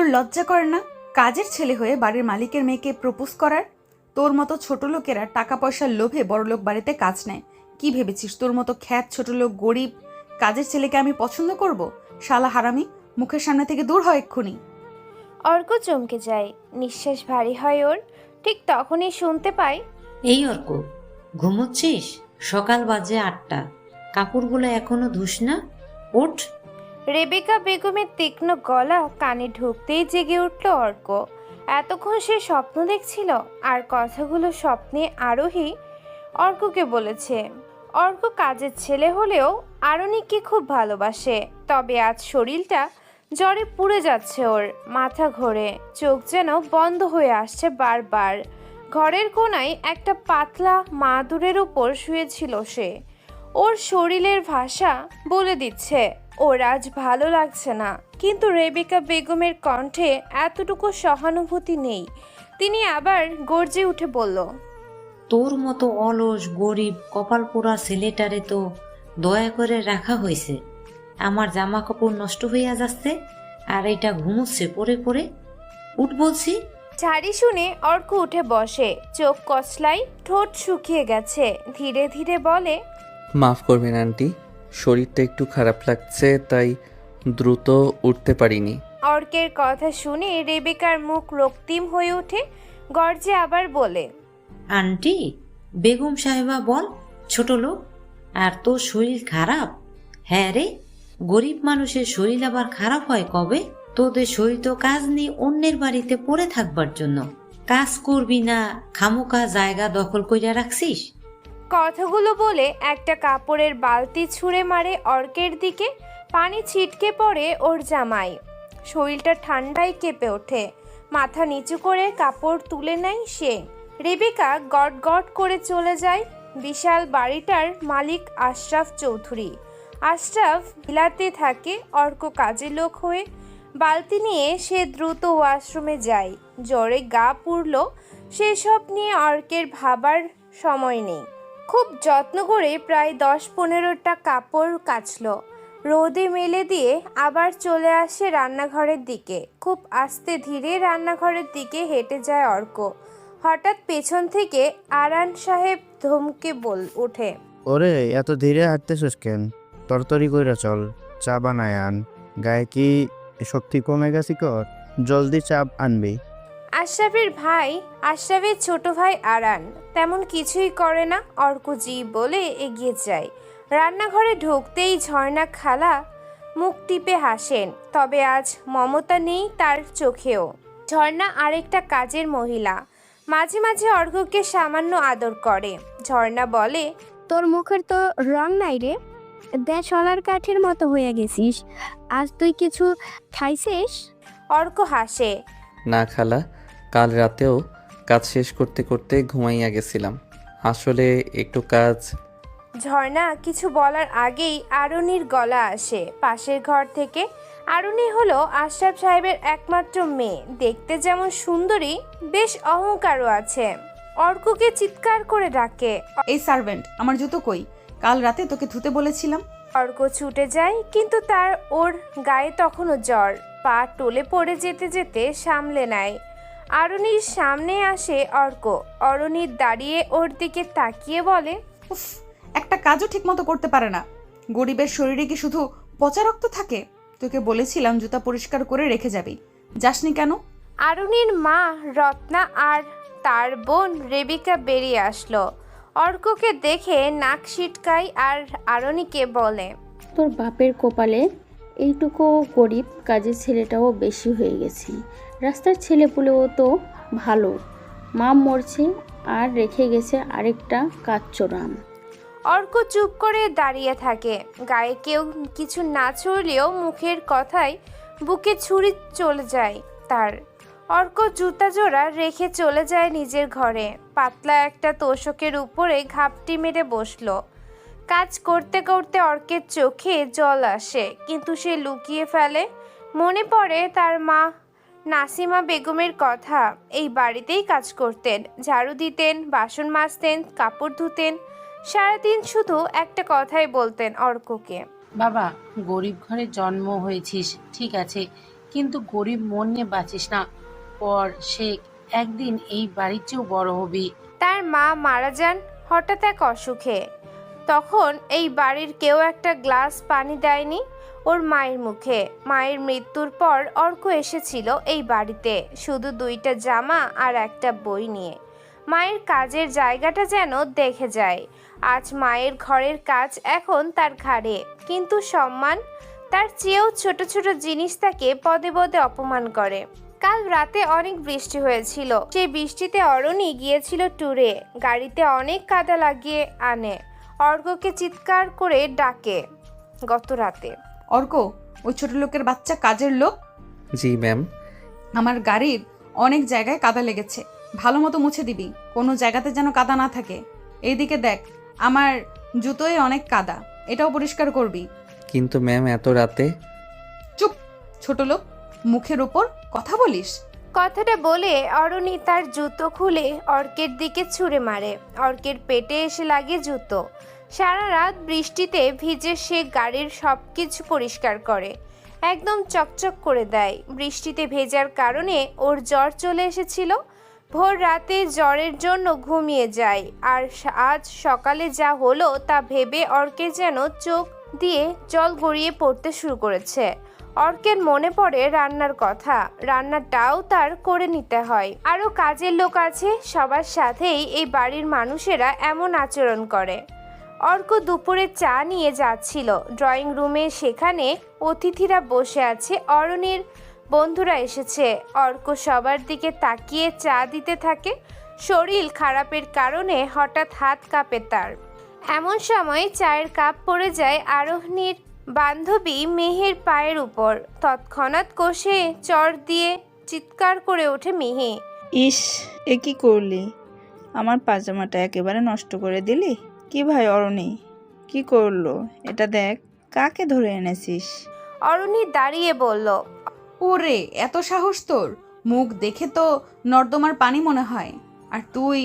তোর লজ্জা করে না কাজের ছেলে হয়ে বাড়ির মালিকের মেয়েকে প্রপোজ করার? তোর মতো ছোট লোকেরা টাকা পয়সার লোভে বড়লোক বাড়িতে কাজ নেয়। কি ভেবেছিস তোর মতো খ্যাত ছোট লোক গরিব কাজের ছেলেকে আমি পছন্দ করব? শালা হারামি, মুখের সামনে থেকে দূর হয় এক্ষুনি। অর্ক চমকে যায়, নিঃশ্বাস ভারী হয় ওর। ঠিক তখনই শুনতে পায়, এই অর্ক, ঘুমোচ্ছিস? সকাল বাজে 8টা, কাপড়গুলো এখনো ধুস না? ওঠ। রেবেকা বেগমের তীক্ষ্ণ গলা কানে ঢুকতেই জেগে উঠল অর্ক। এতক্ষণ সে স্বপ্ন দেখছিল, আর কথাগুলো স্বপ্নে আরোহী অর্ককে বলেছে। অর্ক কাজের ছেলে হলেও আরণিকে খুব ভালোবাসে, তবে আজ শরীরটা জ্বরে পুড়ে যাচ্ছে ওর। মাথা ঘোরে, চোখ যেন বন্ধ হয়ে আসছে বারবার। ঘরের কোনায় একটা পাতলা মাদুরের উপর শুয়েছিল সে। ওর শরীরের ভাষা বলে দিচ্ছে ওর আজ ভালো লাগছে না, কিন্তু রেবেকা বেগমের কণ্ঠে এতটুকু সহানুভূতি নেই। তিনি আবার গর্জে উঠে বলল, তোর মতো অলস গরিব কপাল পোড়া ছেলেটারে তো দয়া করে রাখা হয়েছে। আমার জামা কাপড় নষ্ট হইয়া যাচ্ছে, আর এটা ঘুমোচ্ছে পরে পরে। উঠ বলছি। ঝাড়ি শুনে অর্ক উঠে বসে, চোখ কচলাই, ঠোঁট শুকিয়ে গেছে। ধীরে ধীরে বলে, মাফ করবেন আন্টি, শরীরটা একটু খারাপ লাগছে তাই দ্রুত উঠতে পারিনি। অর্কের কথা শুনে রেবেকার মুখ রক্তিম হয়ে ওঠে। গর্জে আবার বলে, আন্টি? বেগম সাহেবা বল, ছোট লোক। আর তোর শরীর খারাপ? হ্যাঁ রে, গরিব মানুষের শরীর আবার খারাপ হয় কবে? তোদের শরীর তো কাজ নেই অন্যের বাড়িতে পড়ে থাকবার জন্য। কাজ করবি না, খামোকা জায়গা দখল কইরা রাখছিস। কথাগুলো বলে একটা কাপড়ের বালতি ছুঁড়ে মারে অর্কের দিকে। পানি ছিটকে পড়ে ওর জামায়। শরীরটা ঠান্ডায় কেঁপে ওঠে। মাথা নিচু করে কাপড় তুলে নেয় সে। রেবেকা গট গট করে চলে যায়। বিশাল বাড়িটার মালিক আশরাফ চৌধুরী। আশরাফ ভিলাতে থাকে অর্ক কাজের লোক হয়ে। বালতি নিয়ে সে দ্রুত ওয়াশরুমে যায়। জ্বরে গা পুড়ল, সেসব নিয়ে অর্কের ভাবার সময় নেই। খুব যত্ন করে প্রায় 10-15টা কাপড় কাচলো, রোদে মেলে দিয়ে আবার চলে আসে রান্নাঘরের দিকে। খুব আস্তে ধীরে রান্নাঘরের দিকে হেঁটে যায় অর্ক। হঠাৎ পেছন থেকে আরান সাহেব ধমকে ওঠে, ওরে, এত ধীরে হাঁটতেছিস কেন? তরতরি কইরা চল, চা বানায় আন। গায়ে কি শক্তি কমে গেছে কর? জলদি চা আনবি। আশরাফের ছোট ভাই আরান তেমন কিছুই করে না। অর্ক জি বলে এগিয়ে যায়। রান্নাঘরে ঢুকতেই ঝর্ণা খালা মুখ টিপে হাসেন, তবে আজ মমতা নেই তার চোখেও। ঝর্ণা আরেকটা কাজের মহিলা, মাঝে মাঝে অর্ককে সামান্য আদর করে। ঝর্ণা বলে, তোর মুখের তো রং নাই রে, দেশলার কাঠের মতো হয়ে গেছিস। আজ তুই কিছু খাইছিস? অর্ক হাসে, না খালা, কাল রাতেও কাজ শেষ করতে করতে ঘুমাইয়া গেছিলাম। আসলে একটু কাজ। ঝর্ণা কিছু বলার আগেই আরুনির গলা আসে পাশের ঘর থেকে। আরুনি হলো আশরাফ সাহেবের একমাত্র মেয়ে। দেখতে যেমন সুন্দরী, বেশ অহংকারও আছে। অর্ককে চিৎকার করে ডাকে, এই সার্ভেন্ট, আমার জুতো কই? কাল রাতে তোকে ধুতে বলেছিলাম। অর্ক ছুটে যায়, কিন্তু ওর গায়ে তখনও জ্বর। পা টলে পড়ে যেতে যেতে সামলে নেয়। আরুনির সামনে আসে অর্ক। অরুণীর দাঁড়িয়ে ওর দিকে তাকিয়ে বলে, উফ, একটা কাজও ঠিকমতো করতে পারে না। গরিবের শরীরে কি শুধু পচা রক্ত থাকে? তোকে বলেছিলাম জুতা পরিষ্কার করে রেখে যাবি, যাসনি কেন? আরুনির মা রত্না আর তার বোন রেবিকা বেরিয়ে আসলো। অর্ককে দেখে নাক সিটকায় আর আরুনিকে বলে, তোর বাপের কপালে এইটুকু গরিব কাজের ছেলেটাও বেশি হয়ে গেছি। রাস্তার ছেলেপুলেও তো ভালো, মা মরছে আর রেখে গেছে আরেকটা কাচ্চোরাম। অর্ক চুপ করে দাঁড়িয়ে থাকে। গায়ে কেউ কিছু না ছুড়লেও মুখের কথায় বুকে ছুরি চলে যায় তার। অর্ক জুতা জোড়া রেখে চলে যায় নিজের ঘরে। পাতলা একটা তোশকের উপরে ঘাপটি মেরে বসলো। কাজ করতে করতে অর্কের চোখে জল আসে, কিন্তু সে লুকিয়ে ফেলে। মনে পড়ে তার মা নাসিমা বেগমের কথা। এই বাড়িতেই কাজ করতেন, ঝাড়ু দিতেন, বাসন মাজতেন, কাপড় ধুতেন। সারাদিন শুধু একটা কথাই বলতেন অর্ককে, বাবা, গরিব ঘরে জন্ম হয়েছিস ঠিক আছে, কিন্তু গরিব মন নিয়ে বাঁচিস না। পর সে একদিন এই বাড়ির চেয়েও বড় হবি। তার মা মারা যান হঠাৎ এক অসুখে। তখন এই বাড়ির কেউ একটা গ্লাস পানি দেয়নি ওর মায়ের মুখে। মায়ের মৃত্যুর পর অর্ক এসেছিল এই বাড়িতে শুধু 2টা জামা আর একটা বই নিয়ে। মায়ের কাজের জায়গাটা যেন দেখে যায়। আজ মায়ের ঘরের কাজ এখন তার ঘাড়ে, কিন্তু সম্মান তার চেয়েও ছোট ছোট জিনিস তাকে পদে পদে অপমান করে। কাল রাতে অনেক বৃষ্টি হয়েছিল। সেই বৃষ্টিতে অরণি গিয়েছিল ট্যুরে। গাড়িতে অনেক কাদা লাগিয়ে আনে। অর্ককে চিৎকার করে ডাকে গত রাতে। অর্ক, ওই ছোট লোকের বাচ্চা কাজের লোক। জি ম্যাম। আমার গাড়ির অনেক জায়গায় কাদা লেগেছে, ভালো মতো মুছে দিবি, কোনো জায়গাতে যেন কাদা না থাকে। এইদিকে দেখ, আমার জুতোয় অনেক কাদা, এটাও পরিষ্কার করবি। কিন্তু ম্যাম এত রাতে। চুপ, ছোট লোক, মুখের ওপর কথা বলিস। কথাটা বলে অরণি তার জুতো খুলে অর্কের দিকে ছুঁড়ে মারে। অর্কের পেটে এসে লাগে জুতো। সারা রাত বৃষ্টিতে ভিজে সে গাড়ির সব কিছু পরিষ্কার করে, একদম চকচক করে দেয়। বৃষ্টিতে ভেজার কারণে ওর জ্বর চলে এসেছিল। ভোর রাতে জ্বরের জন্য ঘুমিয়ে যায়। আর আজ সকালে যা হলো তা ভেবে অর্কের যেন চোখ দিয়ে জল গড়িয়ে পড়তে শুরু করেছে। অর্কের মনে পড়ে রান্নার কথা। রান্নাটাও তার করে নিতে হয়। আরও কাজের লোক আছে, সবার সাথেই এই বাড়ির মানুষেরা এমন আচরণ করে। অর্ক দুপুরে চা নিয়ে যাচ্ছিল ড্রয়িং রুমে। সেখানে অতিথিরা বসে আছে, অরণির বন্ধুরা এসেছে। অর্ক সবার দিকে তাকিয়ে চা দিতে থাকে। শরীর খারাপের কারণে হঠাৎ হাত কাঁপে তার। এমন সময় চায়ের কাপ পড়ে যায় আরোহণীর বান্ধবী মেহের পায়ের উপর। তৎক্ষণাৎ কষে চড় দিয়ে চিৎকার করে ওঠে মেহে। ইস, এ কি করলি? আমার পাজামাটা একেবারে নষ্ট করে দিলি। কি ভাই অরণি, কি করলো এটা? দেখ কাকে ধরে এনেছিস। অরণি দাঁড়িয়ে বলল, ওরে, এত সাহস তোর! মুখ দেখে তো নর্দমার পানি মনে হয়। আর তুই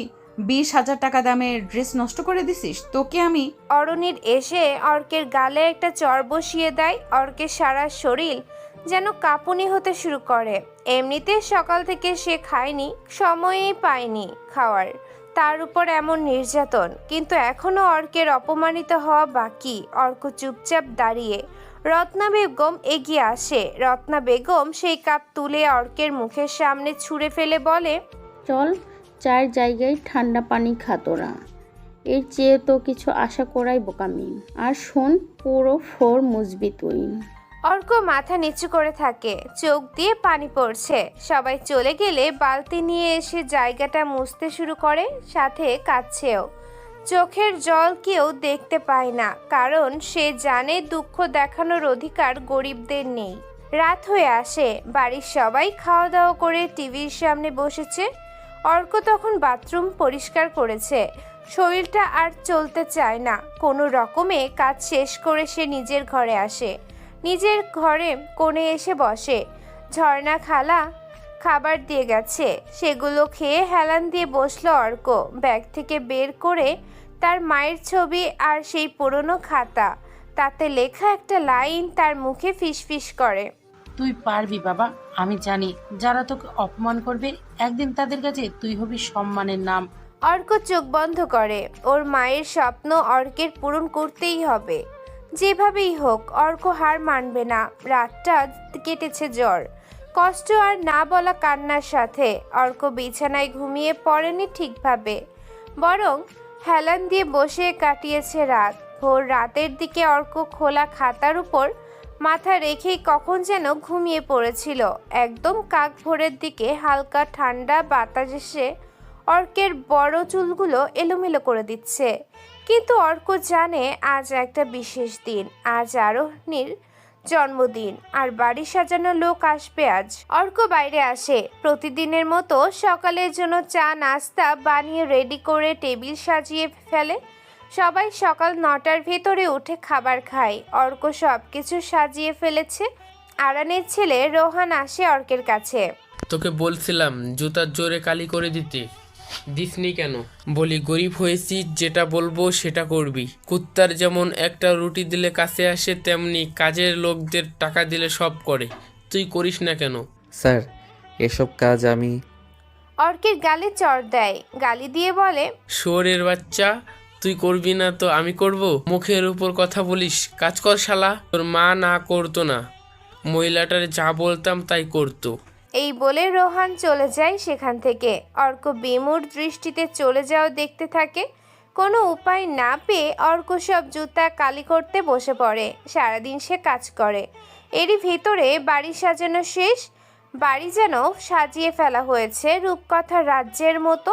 20,000 টাকা দামের ড্রেস নষ্ট করে দিছিস। তোকে আমি। অরণির এসে অর্কের গালে একটা চড় বসিয়ে দেয়। অর্কের সারা শরীর যেন কাঁপুনি হতে শুরু করে। এমনিতে সকাল থেকে সে খায়নি, সময়েই পায়নি খাওয়ার, তার উপর এমন নির্যাতন। কিন্তু এখনো অর্কের অপমানিত হওয়া বাকি। অর্ক চুপচাপ দাঁড়িয়ে। রত্না বেগম এগিয়ে আসে। রত্না বেগম সেই কাপ তুলে অর্কের মুখের সামনে ছুঁড়ে ফেলে বলে, চল, 4 জায়গায় ঠান্ডা পানি খা তোরা। এর চেয়ে তো কিছু আশা করাই বোকামি। আর শোন, পুরো ফ্লোর মুছবি তুই। অর্ক মাথা নিচু করে থাকে, চোখ দিয়ে পানি পড়ছে। সবাই চলে গেলে বালতি নিয়ে এসে জায়গাটা মুছতে শুরু করে, সাথে কাঁদছেও। চোখের জল কেউ দেখতে পায় না, কারণ সে জানে দুঃখ দেখানোর অধিকার গরিবদের নেই। রাত হয়ে আসে। বাড়ির সবাই খাওয়া দাওয়া করে টিভির সামনে বসেছে। অর্ক তখন বাথরুম পরিষ্কার করেছে। শরীরটা আর চলতে চায় না। কোনো রকমে কাজ শেষ করে সে নিজের ঘরে আসে। নিজের ঘরে কোণে এসে বসে। ঝর্ণা খালা খাবার দিয়ে গেছে, সেগুলো খেয়ে হেলান দিয়ে বসলো অর্ক। ব্যাগ থেকে বের করে তার মায়ের ছবি আর সেই পুরনো খাতা, তাতে লেখা একটা লাইন তার মুখে ফিসফিস করে। তুই পারবি বাবা, আমি জানি। যারা তোকে অপমান করবে একদিন তাদের কাছে তুই হবি সম্মানের নাম। অর্ক চোখ বন্ধ করে। ওর মায়ের স্বপ্ন অর্কের পূরণ করতেই হবে, যেভাবেই হোক। অর্ক হার মানবে না। রাতটা কেটেছে জ্বর, কষ্ট আর না বলা কান্নার সাথে। অর্ক বিছানায় ঘুমিয়ে পড়েনি ঠিকভাবে, বরং হেলান দিয়ে বসে কাটিয়েছে রাত। ভোর রাতের দিকে অর্ক খোলা খাতার উপর মাথা রেখেই কখন যেন ঘুমিয়ে পড়েছিল। একদম কাক ভোরের দিকে হালকা ঠান্ডা বাতাস এসে অর্কের বড় চুলগুলো এলোমেলো করে দিচ্ছে। কিন্তু অর্ক জানে আজ একটা বিশেষ দিন। আজ আরোহণীর জন্মদিন, আর বাড়ি সাজানো লোক আসবে আজ। অর্ক বাইরে আসে। প্রতিদিনের মতো সকালের জন্য চা নাস্তা বানিয়ে রেডি করে টেবিল সাজিয়ে ফেলে। সবাই সকাল 9টার ভেতরে উঠে খাবার খায়। অর্ক সব কিছু সাজিয়ে ফেলেছে। আরানের ছেলে রোহান আসে অর্কের কাছে। তোকে বলছিলাম জুতার জোরে কালি করে দিতে, দিসনি কেন? বলি গরিব হয়েছি, যেটা বলবো সেটা করবি। কুত্তার যেমন একটা রুটি দিলে কাছে আসে, তেমনি কাজের লোকদের টাকা দিলে সব করে। তুই করিস না কেন? স্যার এসব কাজ আমি অর্কের গালে চড় দেয়, গালি দিয়ে বলে, শুয়োরের বাচ্চা, তুই করবি না তো আমি করব? মুখের উপর কথা বলিস, কাজ কর শালা। তোর মা না করতো না, মহিলাটারে যা বলতাম তাই করতো। এই বলে রোহান চলে যায় সেখান থেকে। অর্ক বিমূঢ় দৃষ্টিতে চলে যাওয়া দেখতে থাকে। কোনো উপায় না পেয়ে অর্ক সব জুতা কালি করতে বসে পড়ে। সারাদিন সে কাজ করে, এরই ভেতরে বাড়ি সাজানো শেষ। বাড়ি যেন সাজিয়ে ফেলা হয়েছে রূপকথার রাজ্যের মতো।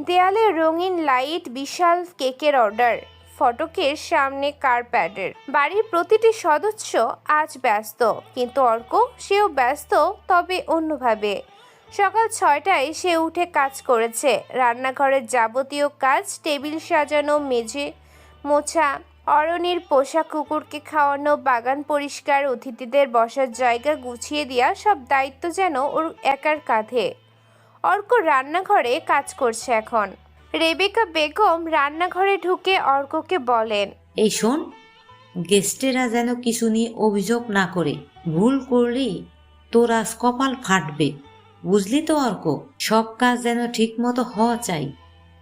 দেয়ালে রঙিন লাইট, বিশাল কেকের অর্ডার, ফটকের সামনে কার্পেটের। বাড়ির প্রতিটি সদস্য আজ ব্যস্ত, কিন্তু অর্ক সেও ব্যস্ত, তবে অন্যভাবে। সকাল 6টায় সে উঠে কাজ করেছে। রান্নাঘরের যাবতীয় কাজ, টেবিল সাজানো, মেঝে মোছা, অরণির পোষা কুকুরকে খাওয়ানো, বাগান পরিষ্কার, অতিথিদের বসার জায়গা গুছিয়ে দেওয়া, সব দায়িত্ব যেন ওর একার কাঁধে। অর্ক রান্নাঘরে কাজ করছে এখন। রেবেকা বেগম রান্নাঘরে ঢুকে অর্ককে বলেন, এই শোন, গেস্টেরা যেন কিছু নিয়ে অভিযোগ না করে। ভুল করলি তোর আজ কপাল ফাটবে, বুঝলি তো অর্ক? সব কাজ যেন ঠিক মতো হওয়া চাই।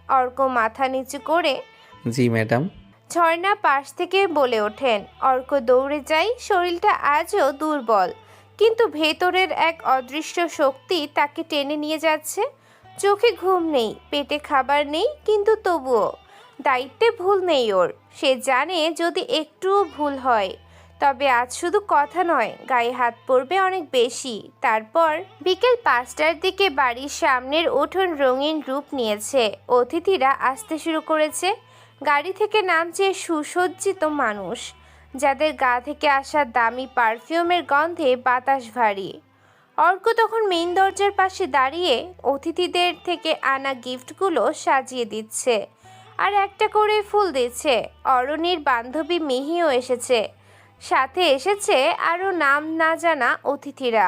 অর্ক মাথা নিচু করে। জি ম্যাডাম। ঝর্ণা পাশ থেকে বলে ওঠেন। অর্ক দৌড়ে যায়। শরীরটা আজও দুর্বল, কিন্তু ভেতরের এক অদৃশ্য শক্তি তাকে টেনে নিয়ে যাচ্ছে। চোখে ঘুম নেই, পেটে খাবার নেই, কিন্তু তবুও দায়িত্বে ভুল নেই ওর। সে জানে যদি একটুও ভুল হয় তবে আজ শুধু কথা নয়, গায়ে হাত পড়বে অনেক বেশি। তারপর বিকেল 5টার দিকে বাড়ির সামনের উঠোন রঙিন রূপ নিয়েছে। অতিথিরা আসতে শুরু করেছে। গাড়ি থেকে নামছে সুসজ্জিত মানুষ, যাদের গা থেকে আসা দামি পারফিউমের গন্ধে বাতাস ভারী। অর্ক তখন মেইন দরজার পাশে দাঁড়িয়ে অতিথিদের থেকে আনা গিফটগুলো সাজিয়ে দিচ্ছে আর একটা করে ফুল দিচ্ছে। অরণির বান্ধবী মিহিও এসেছে, সাথে এসেছে আরও নাম না জানা অতিথিরা।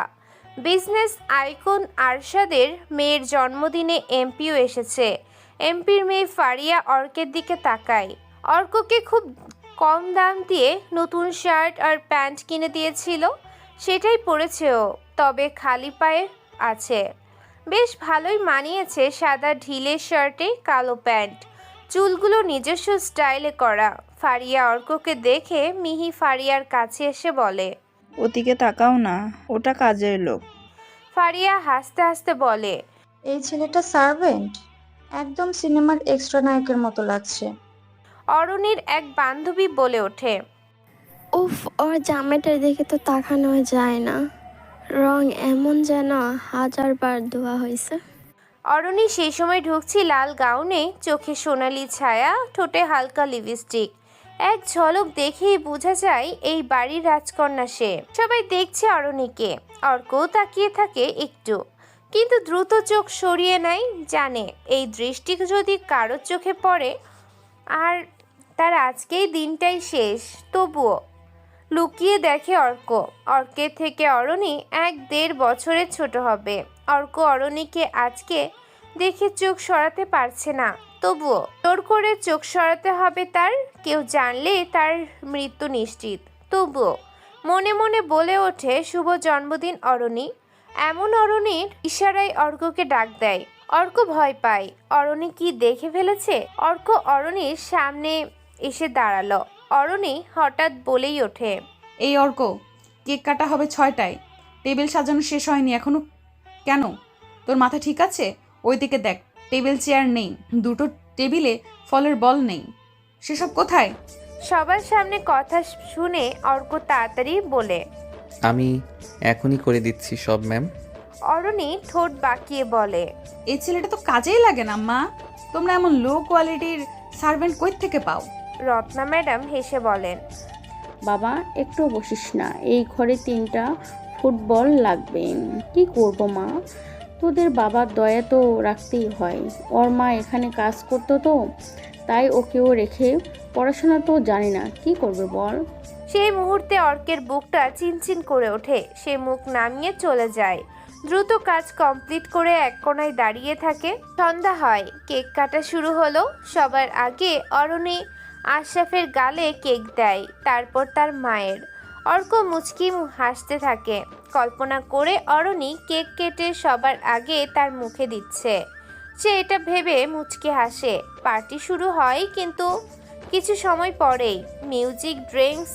বিজনেস আইকন আরশাদের মেয়ের জন্মদিনে এমপিও এসেছে। এমপির মেয়ে ফারিয়া অর্কের দিকে তাকায়। অর্ককে খুব কম দাম দিয়ে নতুন শার্ট আর প্যান্ট কিনে দিয়েছিল, সেটাই পরেছে ও, তবে খালি পায়ে আছে। বেশ ভালোই মানিয়েছে সাদা ঢিলে শার্টে কালো প্যান্ট, চুলগুলো নিজস্ব স্টাইলে করা। ফারিয়া অর্ককে দেখে মিহি ফারিয়ার কাছে এসে বলে, ওদিকে তাকাও না, ওটা কাজের লোক। ফারিয়া হাসতে হাসতে বলে, এই ছেলেটা সার্ভেন্ট, একদম সিনেমার এক্সট্রা নায়কের মতো লাগছে। অরণির এক বান্ধবী বলে ওঠে, উফ, ওর জামাটা দেখে তো তাকানো যায় না, রং এমন যেন 1000বার ধোয়া হয়েছে। অরণি সেই সময় ঢুকছি লাল গাউনে, চোখে সোনালি ছায়া, ঠোঁটে হালকা লিপস্টিক। এক ঝলক দেখেই বোঝা যায় এই বাড়ির রাজকন্যা সে। সবাই দেখছে অরণিকে, অর্কও তাকিয়ে থাকে একটু, কিন্তু দ্রুত চোখ সরিয়ে নেয়। জানে এই দৃষ্টি যদি কারোর চোখে পড়ে আর তার আজকেই দিনটাই শেষ। তবুও লুকিয়ে দেখে অর্ক। অর্কের থেকে অরণি 1-1.5 বছরের ছোট হবে। অর্ক অরণিকে আজকে দেখে চোখ সরাতে পারছে না, তবুও জোর করে চোখ সরাতে হবে তার। কেউ জানলে তার মৃত্যু নিশ্চিত। তবুও মনে মনে বলে ওঠে, শুভ জন্মদিন অরণি। এমন অরণির ইশারায় অর্ককে ডাক দেয়। অর্ক ভয় পায়, অরণি কি দেখে ফেলেছে। অর্ক অরণির সামনে এসে দাঁড়ালো। অরণি হঠাৎ বলেই ওঠে, এই অর্ক, কেক কাটা হবে 6টায়, টেবিল সাজানো শেষ হয়নি এখনো কেন? তোর মাথা ঠিক আছে? ওইদিকে দেখ, টেবিল চেয়ার নেই, 2টো টেবিলে ফলের বল নেই, সেসব কোথায়? সবার সামনে কথা শুনে অর্ক তাড়াতাড়ি বলে, আমি এখনই করে দিচ্ছি সব ম্যাম। অরণি ঠোঁট বাঁকিয়ে বলে, এই ছেলেটা তো কাজেই লাগে না মা, তোমরা এমন লো কোয়ালিটির সার্ভেন্ট কই থেকে পাও? রত্না ম্যাডাম হেসে বলেন, বাবা একটু বসিস না, এই ঘরে 3টা ফুটবল লাগবে। কি করব মা, তোদের বাবার দয়া তো রাখতেই হয়। ওর মা এখানে কাজ করতো তো, তাই ওকেও রেখে পড়াশোনা তো জানি না, কি করবে বল। সেই মুহূর্তে অর্কের বুকটা চিনচিন করে ওঠে। সে মুখ নামিয়ে চলে যায়। দ্রুত কাজ কমপ্লিট করে এক কোণায় দাঁড়িয়ে থাকে। সন্ধ্যা হয়, কেক কাটা শুরু হলো। সবার আগে অরণি আশরাফের গালে কেক দেয়, তারপর তার মায়ের। অর্ক মুচকি হাসতে থাকে। কল্পনা করে অরণি কেক কেটে সবার আগে তার মুখে দিচ্ছে। সে এটা ভেবে মুচকি হাসে। পার্টি শুরু হয়, কিন্তু কিছু সময় পরেই মিউজিক, ড্রিঙ্কস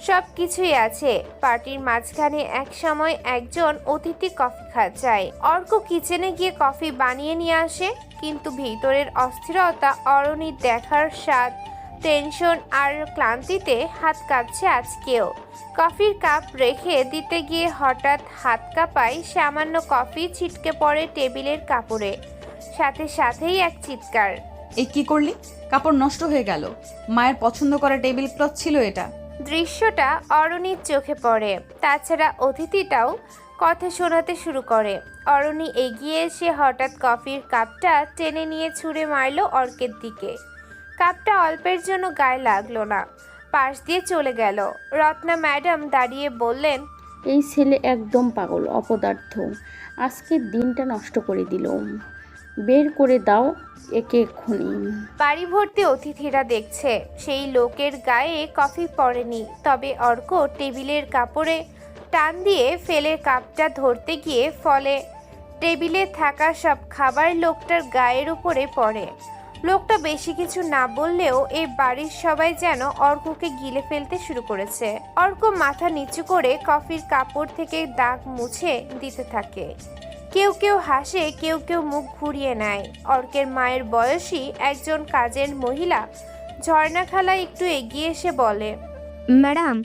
সব কিছুই আছে। পার্টির মাঝখানে এক সময় একজন অতিথি কফি চায়। অর্ক কিচেনে গিয়ে কফি বানিয়ে নিয়ে আসে, কিন্তু ভিতরের অস্থিরতা, অরণির দেখার স্বাদ, টেনশন আর ক্লান্তিতে হাত কাঁপছে আজকেও। কফির কাপ রেখে দিতে গিয়ে হঠাৎ হাত কাঁপায়। সামান্য কফি ছিটকে পড়ে টেবিলের কাপড়ে। সাথে সাথেই এক চিৎকার। এই কি করলি? কাপড় নষ্ট হয়ে গেল। মায়ের পছন্দ করা টেবিল ক্লথ ছিল এটা। দৃশ্যটা অরণির চোখে পড়ে। তাছাড়া অতিথিটাও কথা শোনাতে শুরু করে। অরণি এগিয়ে এসে হঠাৎ কফির কাপটা টেনে নিয়ে ছুঁড়ে মারল অর্কের দিকে। কাপটা অল্পের জন্য গায়ে লাগলো না, পাশ দিয়ে চলে গেল। রত্না ম্যাডাম দাঁড়িয়ে বললেন, এই ছেলে একদম পাগল, অপদার্থ। আজকের দিনটা নষ্ট করে দিল। বের করে দাও একে এক্ষুনি। বাড়ি ভর্তি অতিথিরা দেখছে। সেই লোকের গায়ে কফি পড়েনি, তবে অর্ক টেবিলের কাপড়ে টান দিয়ে ফেলে কাপটা ধরতে গিয়ে ফলে টেবিলে থাকা সব খাবার লোকটার গায়ের উপরে পড়ে। লোকটা বেশি কিছু না বললেও এই বাড়ির সবাই যেন অর্ককে গিলে ফেলতে শুরু করেছে। অর্ক মাথা নিচু করে কফির কাপড় থেকে দাগ মুছে দিতে থাকে। কেউ কেউ হাসে, কেউ কেউ মুখ ঘুরিয়ে নেয়। অর্কের মায়ের বয়সী একজন কাজের মহিলা ঝর্ণা খালা একটু এগিয়ে এসে বলে, ম্যাডাম,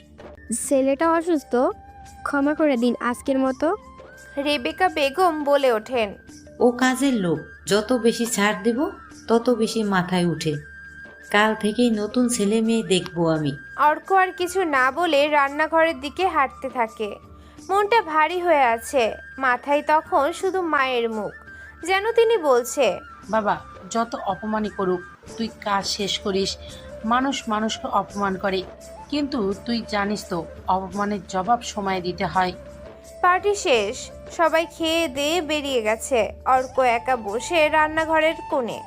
ছেলেটা অসুস্থ, ক্ষমা করে দিন আজকের মতো। রেবেকা বেগম বলে ওঠেন, ও কাজের লোক, যত বেশি ছাড় দেব তত বেশি মাথায় উঠে। কাল থেকেই নতুন ছেলে মেয়ে দেখবো আমি। অর্ক আর কিছু না বলে রান্নাঘরের দিকে হাঁটতে থাকে। মনটা ভারী হয়ে আছে। মাথায় তখন শুধু মায়ের মুখ, যেন তিনি বলছে, বাবা, যত অপমানই করুক, তুই কাজ শেষ করিস। মানুষ মানুষকে অপমান করে, কিন্তু তুই জানিস তো অপমানের জবাব সময় দিতে হয়। পার্টি শেষ, সবাই খেয়ে দিয়ে বেরিয়ে গেছে। অর্ক একা বসে রান্নাঘরের কোণে।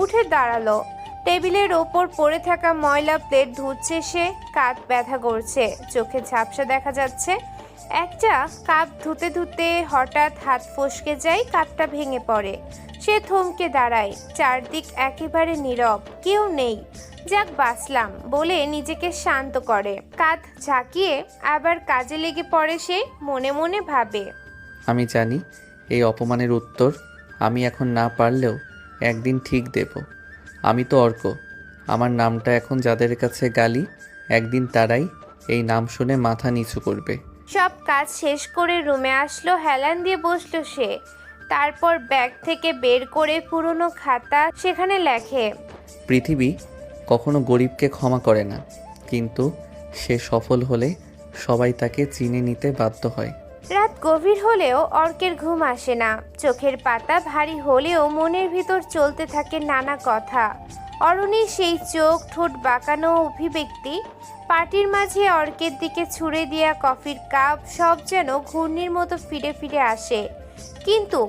উঠে দাঁড়ালো। টেবিলের ওপর পড়ে থাকা ময়লা প্লেট ধুচ্ছে সে। কাঁধ ব্যথা করছে, চোখে ঝাপসা দেখা যাচ্ছে। একটা কাপ ধুতে ধুতে হঠাৎ হাত ফসকে যায়, কাপটা ভেঙে পড়ে। সে থমকে দাঁড়ায়। চারদিক একেবারে নীরব, কেউ নেই। যাক বাঁচলাম বলে নিজেকে শান্ত করে। কাঁধ ঝাঁকিয়ে আবার কাজে লেগে পড়ে সে। মনে মনে ভাবে, আমি জানি এই অপমানের উত্তর আমি এখন না পারলেও একদিন ঠিক দেব। আমি তো অর্ক। আমার নামটা এখন যাদের কাছে গালি, একদিন তারাই এই নাম শুনে মাথা নিচু করবে। সব কাজ শেষ করে রুমে আসলো। হেলান দিয়ে বসলো সে। তারপর ব্যাগ থেকে বের করে পুরনো খাতা সেখানে লেখে, পৃথিবী কখনো গরিবকে ক্ষমা করে না, কিন্তু সে সফল হলে সবাই তাকে চিনে নিতে বাধ্য হয়। রাত গভীর হলেও অর্কের ঘুম আসে না। চোখের পাতা ভারী হলেও মনের ভিতর চলতে থাকে নানা কথা। অরণির সেই চোখ, ঠোঁট বাঁকানো অভিব্যক্তি, পার্টির মাঝে অর্কের দিকে ছুঁড়ে দেওয়া কফির কাপ, সব যেন ঘূর্ণির মতো ফিরে ফিরে আসে। কিন্তু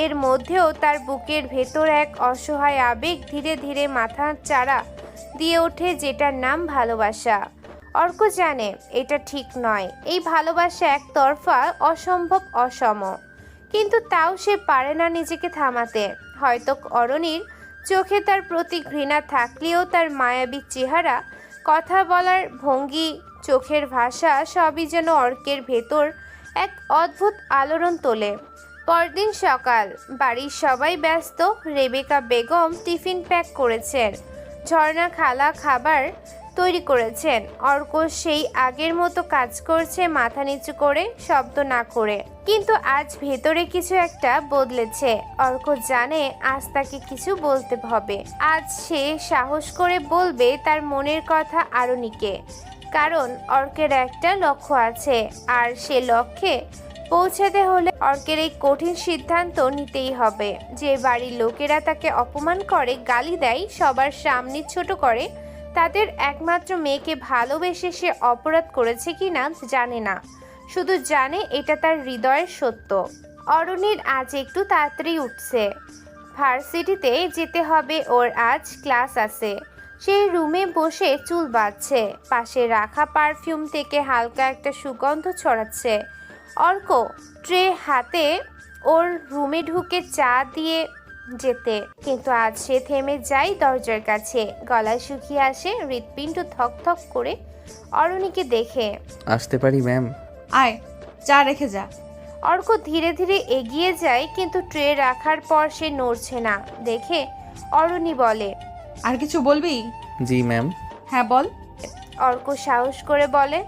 এর মধ্যেও তার বুকের ভেতর এক অসহায় আবেগ ধীরে ধীরে মাথা চাড়া দিয়ে ওঠে, যেটার নাম ভালোবাসা। অর্ক জানে এটা ঠিক নয়। এই ভালোবাসা একতরফা, অসম্ভব, অসম। কিন্তু তাও সে পারে না নিজেকে থামাতে। হয়তো অরণির চোখে তার প্রতি ঘৃণা থাকলেও তার মায়াবী চেহারা, কথা বলার ভঙ্গি, চোখের ভাষা সবই যেন অর্কের ভেতর এক অদ্ভুত আলোড়ন তোলে। পরদিন সকাল, বাড়ির সবাই ব্যস্ত। রেবেকা বেগম টিফিন প্যাক করেছেন। ঝর্ণা খালা খাবার তৈরি করেছেন। অর্ক সেই আগের মতো কাজ করছে, মাথা নিচু করে, শব্দ না করে। কিন্তু আজ ভেতরে কিছু একটা বদলেছে। অর্ক জানে আজ তাকে কিছু বলতে হবে। আজ সে সাহস করে বলবে তার মনের কথা আরণিকে। কারণ অর্কের একটা লক্ষ্য আছে, আর সে লক্ষ্যে পৌঁছাতে হলে অর্কের এই কঠিন সিদ্ধান্ত নিতেই হবে। যে বাড়ির লোকেরা তাকে অপমান করে, গালি দেয়, সবার সামনে ছোট করে, তাদের একমাত্র মেয়েকে ভালোবেসে সে অপরাধ করেছে কিনা জানে না, শুধু জানে এটা তার হৃদয়ের সত্য। অরণির আজ একটু তাড়াতাড়ি উঠছে। ভার্সিটিতে যেতে হবে ওর, আজ ক্লাস আছে। সেই রুমে বসে চুল বাঁধছে, পাশে রাখা পারফিউম থেকে হালকা একটা সুগন্ধ ছড়াচ্ছে। অর্ক ট্রে হাতে ওর রুমে ঢুকে চা দিয়ে যেতে, কিন্তু আজ সে থেমে যায় দরজার কাছে। গলা শুকিয়ে আসে, হৃৎপিণ্ড থক করে অরণিকে দেখে। আসতে পারি ম্যাম? আয়, চা রেখে যা। অর্ক ধীরে ধীরে এগিয়ে যায়, কিন্তু ট্রে রাখার পর সে নড়ছে না দেখে অরণি বলে, আর কিছু বলবি? জি ম্যাম। হ্যাঁ বল। অর্ক সাহস করে বলে।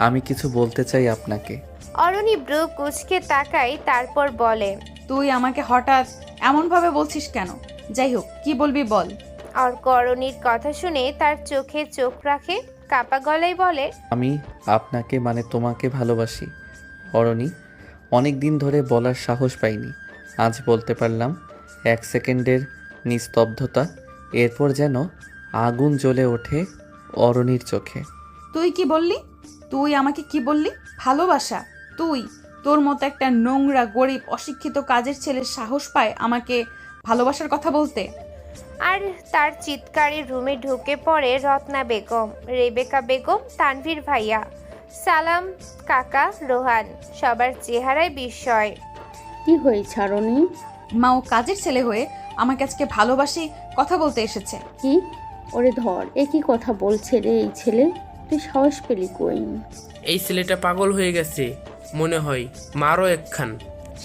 আমি কিছু বলতে চাই আপনাকে। অরণি ব্রু কুচকে তাকায়, তারপর বলে, তুই আমাকে হঠাৎ এমনভাবে বলছিস কেন? যাই হোক, কি বলবি বল। অর্ক অরণির কথা শুনে তার চোখে চোখ রাখে, কাপা গলায় বলে, আমি আপনাকে মানে তোমাকে ভালোবাসি অরণি। অনেক দিন ধরে বলার সাহস পাইনি, আজ বলতে পারলাম। 1 সেকেন্ডের নিস্তব্ধতা, এরপর যেন আগুন জ্বলে ওঠে অরণির চোখে। তুই কি বললি? তুই আমাকে কি বললি? ভালোবাসা? তুই? তোর মতো একটা নোংরা গরিব অশিক্ষিত কাজের ছেলের সাহস পায় আমাকে ভালোবাসার কথা বলতে? আর তার চিৎকারে রুমে ঢুকে পড়ে রত্না বেগম, রেবেকা বেগম, তানভীর ভাইয়া, সালাম কাকা, রোহান। সবার চেহারায় বিস্ময়। কি হয়েছে অরণি? মা, ও কাজের ছেলে হয়ে আমাকে আজকে ভালোবাসি কথা বলতে এসেছে। কি? ওরে ধর, এ কি কথা বলছে রে এই ছেলে? তুই সাহস পেলি কই? এই ছেলেটা পাগল হয়ে গেছে মনে হয়, মারো একখান।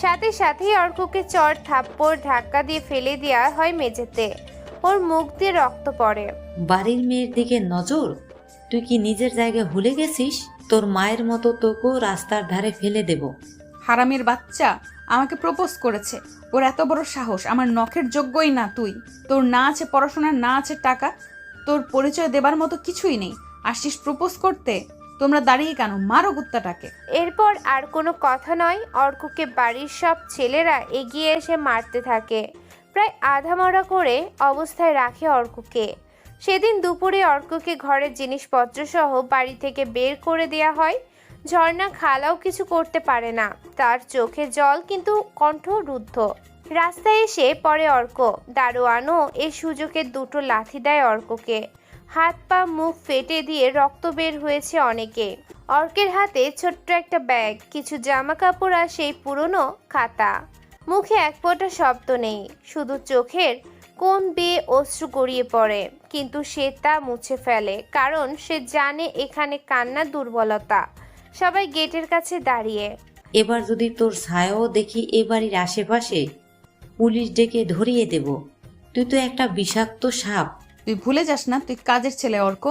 সাথে সাথেই অর্ককে চড় থাপ্পড় ধাক্কা দিয়ে ফেলে দেওয়া হয় মেঝেতে। ওর মুখ দিয়ে রক্ত পড়ে। বাড়ির মেয়ের দিকে নজর? তুই কি নিজের জায়গায় ভুলে গেছিস? তোর মায়ের মতো তোকেও রাস্তার ধারে ফেলে দেব। হারামের বাচ্চা আমাকে প্রপোজ করেছে, ওর এত বড় সাহস! আমার নখের যোগ্যই না তুই। তোর না আছে পড়াশোনা, না আছে টাকা, তোর পরিচয় দেবার মতো কিছুই নেই, আসছিস প্রপোজ করতে? তোমরা দাঁড়িয়ে কেন? মারো কুত্তাটাকে। এরপর আর কোনো কথা নয়, অর্ককে বাড়ির সব ছেলেরা এগিয়ে এসে মারতে থাকে। প্রায় আধামরা করে অবস্থায় রাখে অর্ককে। সেদিন দুপুরে অর্ককে ঘরের জিনিসপত্র সহ বাড়ি থেকে বের করে দেয়া হয়। ঝর্ণা খালাও কিছু করতে পারে না, তার চোখে জল কিন্তু কণ্ঠ রুদ্ধ। রাস্তায় এসে পড়ে অর্ক, দারোয়ানও এই সুযোগে দুটো লাথি দেয় অর্ককে। হাত পা মুখ ফেটে দিয়ে রক্ত বের হয়েছে অনেকে। অর্কের হাতে ছোট্ট একটা ব্যাগ, কিছু জামা কাপড় আর সেই পুরনো খাতা। মুখে এক ফোঁটা শব্দ নেই, শুধু চোখের কোণ বেয়ে অশ্রু গড়িয়ে পড়ে, কিন্তু সে তা মুছে ফেলে, কারণ সে জানে এখানে কান্না দুর্বলতা। সবাই গেটের কাছে দাঁড়িয়ে। এবার যদি তোর ছায়াও দেখি এ বাড়ির আশেপাশে, পুলিশ ডেকে ধরিয়ে দেব। তুই তো একটা বিষাক্ত সাপ। তুই ভুলে যাস না তুই কাজের ছেলে অর্ক।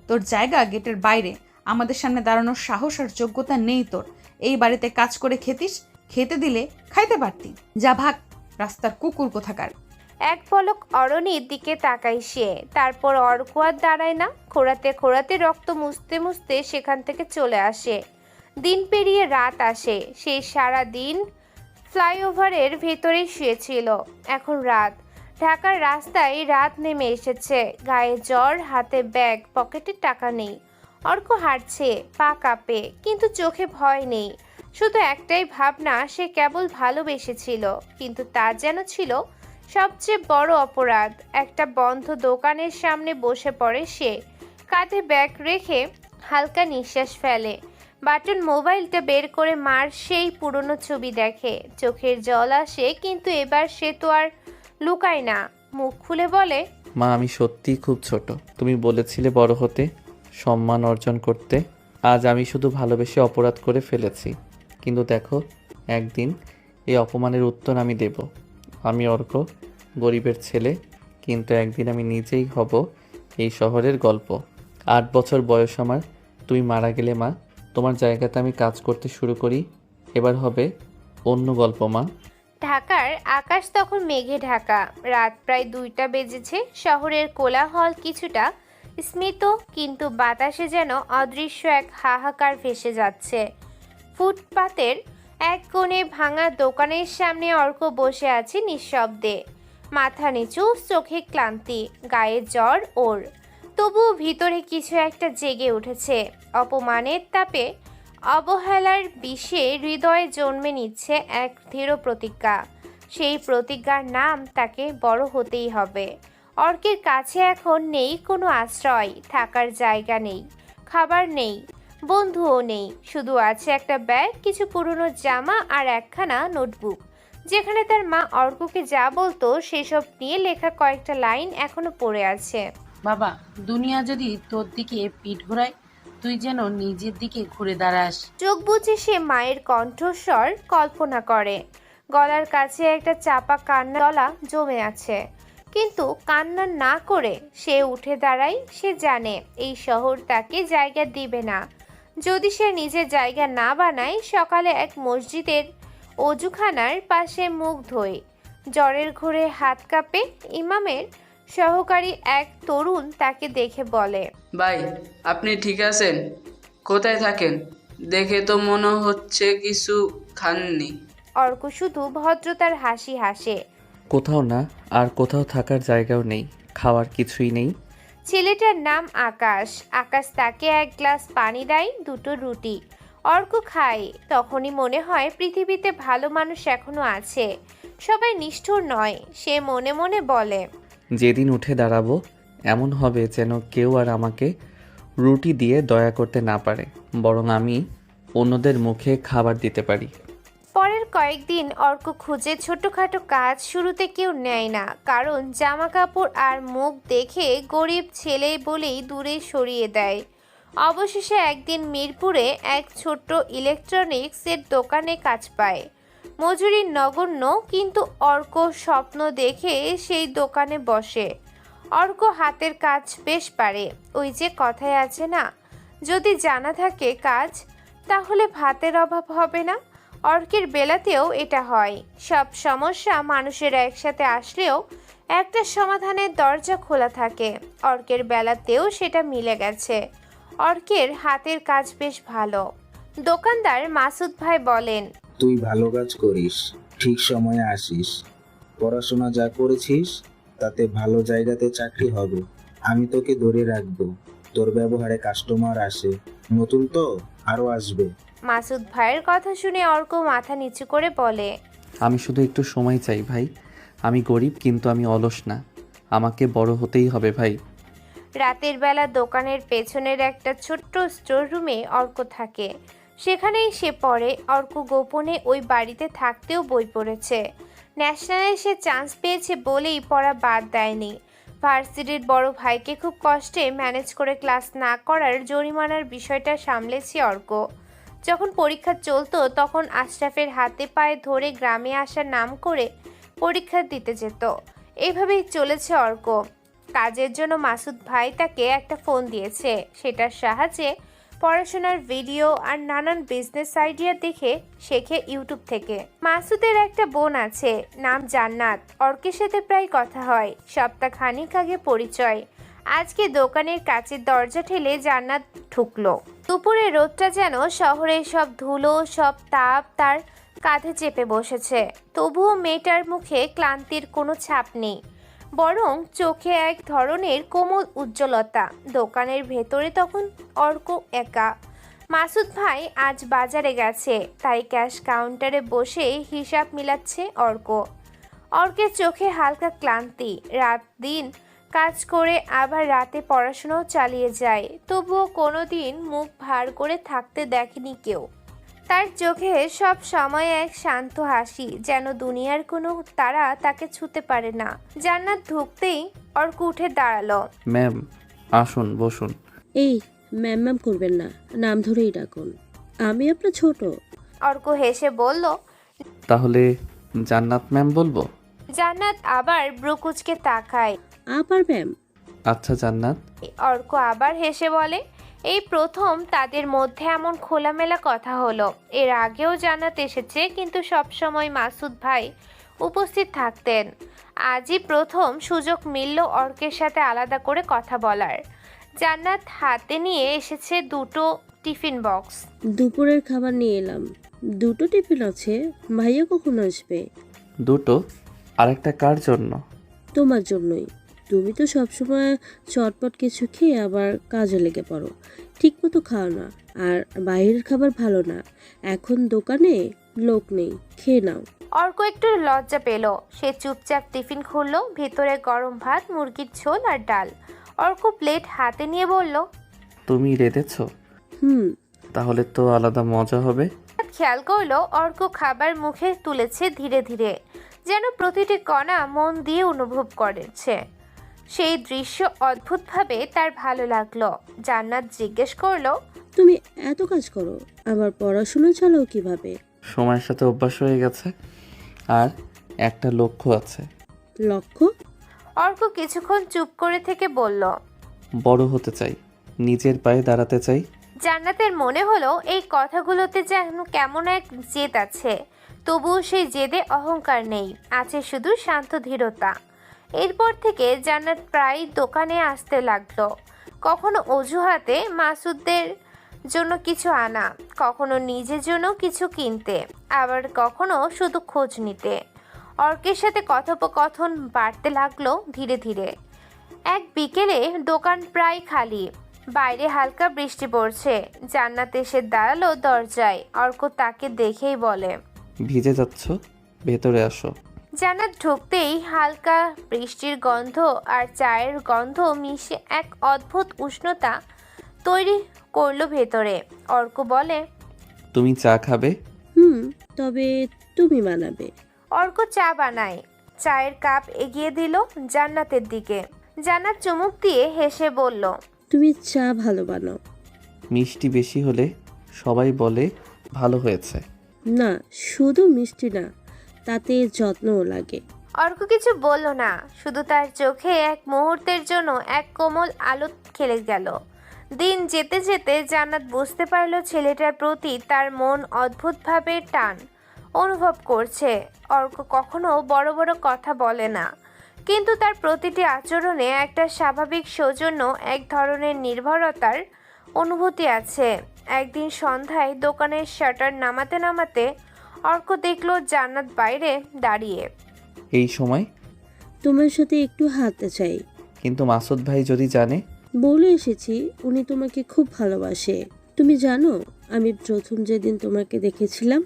তোর জায়গা গেটের বাইরে, আমাদের সামনে দাঁড়ানোর সাহস আর যোগ্যতা নেই তোর। এই বাড়িতে কাজ করে খেতিস, খেতে দিলে খাইতে পারতি। যা ভাগ, রাস্তার কুকুর কোথাকার। এক পলক অরণির দিকে তাকায় সে, তারপর অর্ক আর দাঁড়ায় না। খোঁড়াতে খোঁড়াতে রক্ত মুছতে মুছতে সেখান থেকে চলে আসে। দিন পেরিয়ে রাত আসে। সে সারা দিন ফ্লাইওভারের ভেতরেই শুয়েছিল। এখন রাত। ঢাকার রাস্তায় রাত নেমে এসেছে। গায়ে জ্বর, হাতে ব্যাগ, পকেটে টাকা নেই। অর্ক হাঁটছে, পা কাঁপে, কিন্তু চোখে ভয় নেই। শুধু একটাই ভাবনা, সে কেবল ভালোবেসেছিল, কিন্তু তা যেন ছিল সবচেয়ে বড় অপরাধ। একটা বন্ধ দোকানের সামনে বসে পড়ে সে, কাঁধে ব্যাগ রেখে হালকা নিঃশ্বাস ফেলে। বাটন মোবাইলটা বের করে মার সেই পুরনো ছবি দেখে। চোখের জল আসে, কিন্তু এবার সে তো আর লুকায় না, মুখ খুলে বলে, মা, আমি সত্যিই খুব ছোট। তুমি বলেছিলে বড় হতে, সম্মান অর্জন করতে। আজ আমি শুধু ভালোবেসে অপরাধ করে ফেলেছি, কিন্তু দেখো, একদিন এই অপমানের উত্তর আমি দেব। আমি অর্ক, গরিবের ছেলে, কিন্তু একদিন আমি নিজেই হব এই শহরের গল্প। 8 বছর বয়স আমার, তুমি মারা গেলে মা, তোমার জায়গাতে আমি কাজ করতে শুরু করি। এবার হবে অন্য গল্প মা। ঢাকার আকাশ তখন মেঘে ঢাকা। রাত প্রায় 2টা বেজেছে। শহরের কোলাহল কিছুটা স্মিত, কিন্তু বাতাসে যেন অদৃশ্য এক হাহাকার ভেসে যাচ্ছে। ফুটপাতের এক কোণে ভাঙা দোকানের সামনে অর্ক বসে আছে নিঃশব্দে, মাথা নিচু, চোখে ক্লান্তি, গায়ে জ্বর ওর। তবুও ভিতরে কিছু একটা জেগে উঠেছে। অপমানের তাপে, অবহেলার বিষে হৃদয়ে জন্মে নিচ্ছে এক দৃঢ় প্রতিজ্ঞা। সেই প্রতিজ্ঞার নাম, তাকে বড় হতেই হবে। অর্কের কাছে এখন নেই কোনো আশ্রয়, থাকার জায়গা নেই, খাবার নেই, বন্ধুও নেই, শুধু আছে একটা ব্যাগ, কিছু পুরনো জামা আর একখানা নোটবুক, যেখানে তার মা অর্ককে যা বলতো সেসব নিয়ে লেখা কয়েকটা লাইন এখনো পড়ে আছে। বাবা, দুনিয়া যদি তোর দিকে পিঠ ঘোরায়, তুই যেন নিজের দিকে ঘুরে দাঁড়াস। চোখ বুজে সে মায়ের কণ্ঠস্বর কল্পনা করে। গলার কাছে একটা চাপা কান্না গলা জমে আছে, কিন্তু কান্না না করে সে উঠে দাঁড়ায়। সে জানে এই শহর তাকে জায়গা দিবে না যদি সে নিজের জায়গা না বানায়। সকালে এক মসজিদের অজুখানার পাশে মুখ ধোয়, জ্বরের ঘোরে হাত কাঁপে। ইমামের সহকারী এক তরুণ তাকে দেখে বলে, ভাই, আপনি ঠিক আছেন? কোথায় থাকেন? দেখে তো মনে হচ্ছে কিছু খাননি। অর্ক শুধু ভদ্রতার হাসি হাসে। কোথাও না, আর কোথাও থাকার জায়গাও নেই, খাওয়ার কিছুই নেই। ছেলেটার নাম আকাশ। আকাশ তাকে এক গ্লাস পানি দেয়, দুটো রুটি। অর্ক খায়। তখনই মনে হয় পৃথিবীতে ভালো মানুষ এখনো আছে, সবাই নিষ্ঠুর নয়। সে মনে মনে বলে, যেদিন উঠে দাঁড়াবো এমন হবে যেন কেউ আর আমাকে রুটি দিয়ে দয়া করতে না পারে, বরং আমি অন্যদের মুখে খাবার দিতে পারি। পরের কয়েকদিন অর্ক খুঁজে ছোটখাটো কাজ। শুরুতে কেউ নেয় না, কারণ জামা কাপড় আর মুখ দেখে গরিব ছেলে বলেই দূরে সরিয়ে দেয়। অবশেষে একদিন মিরপুরে এক ছোট্ট ইলেকট্রনিক্সের দোকানে কাজ পায়। মজুরি নগণ্য, কিন্তু অর্ক স্বপ্ন দেখে সেই দোকানে বসে। অর্ক হাতের কাজ বেশ পারে। ওই যে কথায় আছে না, যদি জানা থাকে কাজ, তাহলে ভাতের অভাব হবে না। অর্কের বেলাতেও এটা হয়। সব সমস্যা মানুষের একসাথে আসলেও একটা সমাধানের দরজা খোলা থাকে। অর্কের বেলাতেও সেটা মিলে গেছে। অর্কের হাতের কাজ বেশ ভালো। দোকানদার মাসুদ ভাই বলেন, তুই ভালো কাজ করিস, ঠিক সময়ে আসিস, পড়াশোনা যা করেছিস তাতে ভালো জায়গাতে চাকরি হবে। আমি তোকে ধরে রাখবো। তোর ব্যবহারে কাস্টমার আসে, নতুন তো আরো আসবে। মাসুদ ভাইয়ের কথা শুনে অর্ক মাথা নিচু করে বলে, আমি শুধু একটু সময় চাই ভাই। আমি গরিব, কিন্তু আমি অলস না। আমাকে বড় হতেই হবে ভাই। রাতের বেলা দোকানের পেছনের একটা ছোট্ট স্টোর রুমে অর্ক থাকে। সেখানেই সে পড়ে। অর্ক গোপনে ওই বাড়িতে থাকতেও বই পড়েছে। ন্যাশনালে সে চান্স পেয়েছে বলেই পড়া বাদ দেয়নি। ভার্সিটির বড় ভাইকে খুব কষ্টে ম্যানেজ করে ক্লাস না করার জরিমানার বিষয়টা সামলেছে অর্ক। যখন পরীক্ষা চলতো তখন আশরাফের হাতে পায়ে ধরে গ্রামে আসার নাম করে পরীক্ষা দিতে যেত। এইভাবেই চলেছে অর্ক। কাজের জন্য মাসুদ ভাই তাকে একটা ফোন দিয়েছে। সেটার সাহায্যে পড়াশোনার ভিডিও আর নানান বিজনেস আইডিয়া দেখে শেখে ইউটিউব থেকে। মাসুদের একটা বোন আছে, নাম জান্নাত। অর্কের সাথে প্রায় কথা হয়। সপ্তাহখানিক আগে পরিচয়। আজকে দোকানের কাচের দরজা ঠেলে জান্নাত ঢুকলো। দুপুরে রোদটা যেন শহরের সব ধুলো, সব তাপ তার কাঁধে চেপে বসেছে। তবুও মেয়েটার মুখে ক্লান্তির কোনো ছাপ নেই, বরং চোখে এক ধরনের কোমল উজ্জ্বলতা। দোকানের ভেতরে তখন অর্ক একা। মাসুদ ভাই আজ বাজারে গেছে, তাই ক্যাশ কাউন্টারে বসে হিসাব মিলাচ্ছে অর্ক। অর্কের চোখে হালকা ক্লান্তি। রাত দিন কাজ করে আবার রাতে পড়াশোনাও চালিয়ে যায়, তবুও কোনো দিন মুখ ভার করে থাকতে দেখেনি কেউ। তার চোখে সব সময় এক শান্ত হাসি, যেন দুনিয়ার কোনো তারা তাকে ছুতে পারে না। জান্নাত ঢুকতেই অর্ক উঠে দাঁড়ালো। ম্যাম আসুন, বসুন। এই ম্যাম ম্যাম করবেন না, নাম ধরেই ডাকুন, আমি আপনার ছোট। অর্ক হেসে বলল, তাহলে জান্নাত ম্যাম বলবো? জান্নাত আবার ব্রুকুচকে তাকায়। আবার ম্যাম? আচ্ছা জান্নাত। অর্ক আবার হেসে বলে, এই প্রথম তাদের মধ্যে এমন খোলামেলা কথা হলো। এর আগেও জান্নাত এসেছে, কিন্তু সবসময় মাসুদ ভাই উপস্থিত থাকতেন। আজই প্রথম সুযোগ মিলল অর্কের সাথে আলাদা করে কথা বলার। জান্নাত হাতে নিয়ে এসেছে দুটো টিফিন বক্স। দুপুরের খাবার নিয়ে এলাম। দুটো টিফিন আছে, ভাইয়া কখন আসবে? দুটো? আরেকটা কার জন্য? তোমার জন্যই। তুমি তো সবসময় চটপট কিছু খেয়ে আবার কাজে লেগে পড়ো, ঠিক মতো খাও না, আর বাইরের খাবার ভালো না। এখন দোকানে লোক নেই, খেয়ে নাও। অর্ক একটু লজ্জা পেল। সে চুপচাপ টিফিন খুলল। ভেতরে গরম ভাত, মুরগির ঝোল আর ডাল। অর্ক প্লেট হাতে নিয়ে বলল, তুমি রেঁধেছো? হুম। তাহলে তো আলাদা মজা হবে। খেয়াল করলো অর্ক খাবার মুখে তুলেছে ধীরে ধীরে, যেন প্রতিটি কণা মন দিয়ে অনুভব করেছে। সেই দৃশ্য অদ্ভুতভাবে তার ভালো লাগলো। জান্নাত জিজ্ঞেস করলো, তুমি এত কাজ করো, আবার পড়াশোনা চালাও কিভাবে? সময়ের সাথে অভ্যাস হয়ে গেছে, আর একটা লক্ষ্য আছে। লক্ষ্য? অর্ক কিছুক্ষণ চুপ করে থেকে বলল, বড় হতে চাই, নিজের পায়ে দাঁড়াতে চাই। জান্নাতের মনে হলো এই কথাগুলোতে যেন কেমন এক জেদ আছে, তবুও সেই জেদে অহংকার নেই, আছে শুধু শান্ত ধীরতা। এরপর থেকে জান্নাত প্রায় দোকানে আসতে লাগলো। কখনো অজুহাতে মাসুদদের জন্য কিছু আনা, কখনো নিজের জন্য কিছু কিনতে, আবার কখনো শুধু খোঁজ নিতে। অর্কের সাথে কথোপকথন বাড়তে লাগলো ধীরে ধীরে। এক বিকেলে দোকান প্রায় খালি, বাইরে হালকা বৃষ্টি পড়ছে। জান্নাত এসে দাঁড়ালো দরজায়। অর্ক তাকে দেখেই বলে, ভিজে যাচ্ছ, ভেতরে আসো। জান্নাত ঢুকতেই হালকা বৃষ্টির গন্ধ আর চায়ের গন্ধ মিশে এক অদ্ভুত উষ্ণতা তৈরি করলো ভেতরে। অর্ক বলে, তুমি চা খাবে? হুম, তবে তুমি বানাবে। অর্ক চা বানায়। চায়ের কাপ এগিয়ে দিল জান্নাতের দিকে। জান্নাত চুমুক দিয়ে হেসে বলল, তুমি চা ভালো বানাও। মিষ্টি বেশি হলে সবাই বলে ভালো হয়েছে। না, শুধু মিষ্টি না, তাতে যত্নও লাগে। অর্ক কিছু বলল না, শুধু তার চোখে এক মুহূর্তের জন্য এক কোমল আলো খেলে গেল। দিন যেতে যেতে জান্নাত বুঝতে পারল ছেলেটার প্রতি তার মন অদ্ভুতভাবে টান অনুভব করছে। অর্ক কখনো বড় বড় কথা বলে না, কিন্তু তার প্রতিটি আচরণে একটা স্বাভাবিক সৌজন্য, এক ধরনের নির্ভরতার অনুভূতি আছে। একদিন সন্ধ্যায় দোকানের শাটার নামাতে নামাতে অর্ক দেখল জান্নাত বাইরে দাঁড়িয়ে। এই সময় তোমার সাথে একটু হাঁটতে চাই। কিন্তু মাসুদ ভাই যদি জানে? বলে এসেছি, উনি তোমাকে খুব ভালোবাসে। তুমি জানো, আমি প্রথম যেদিন তোমাকে দেখেছিলাম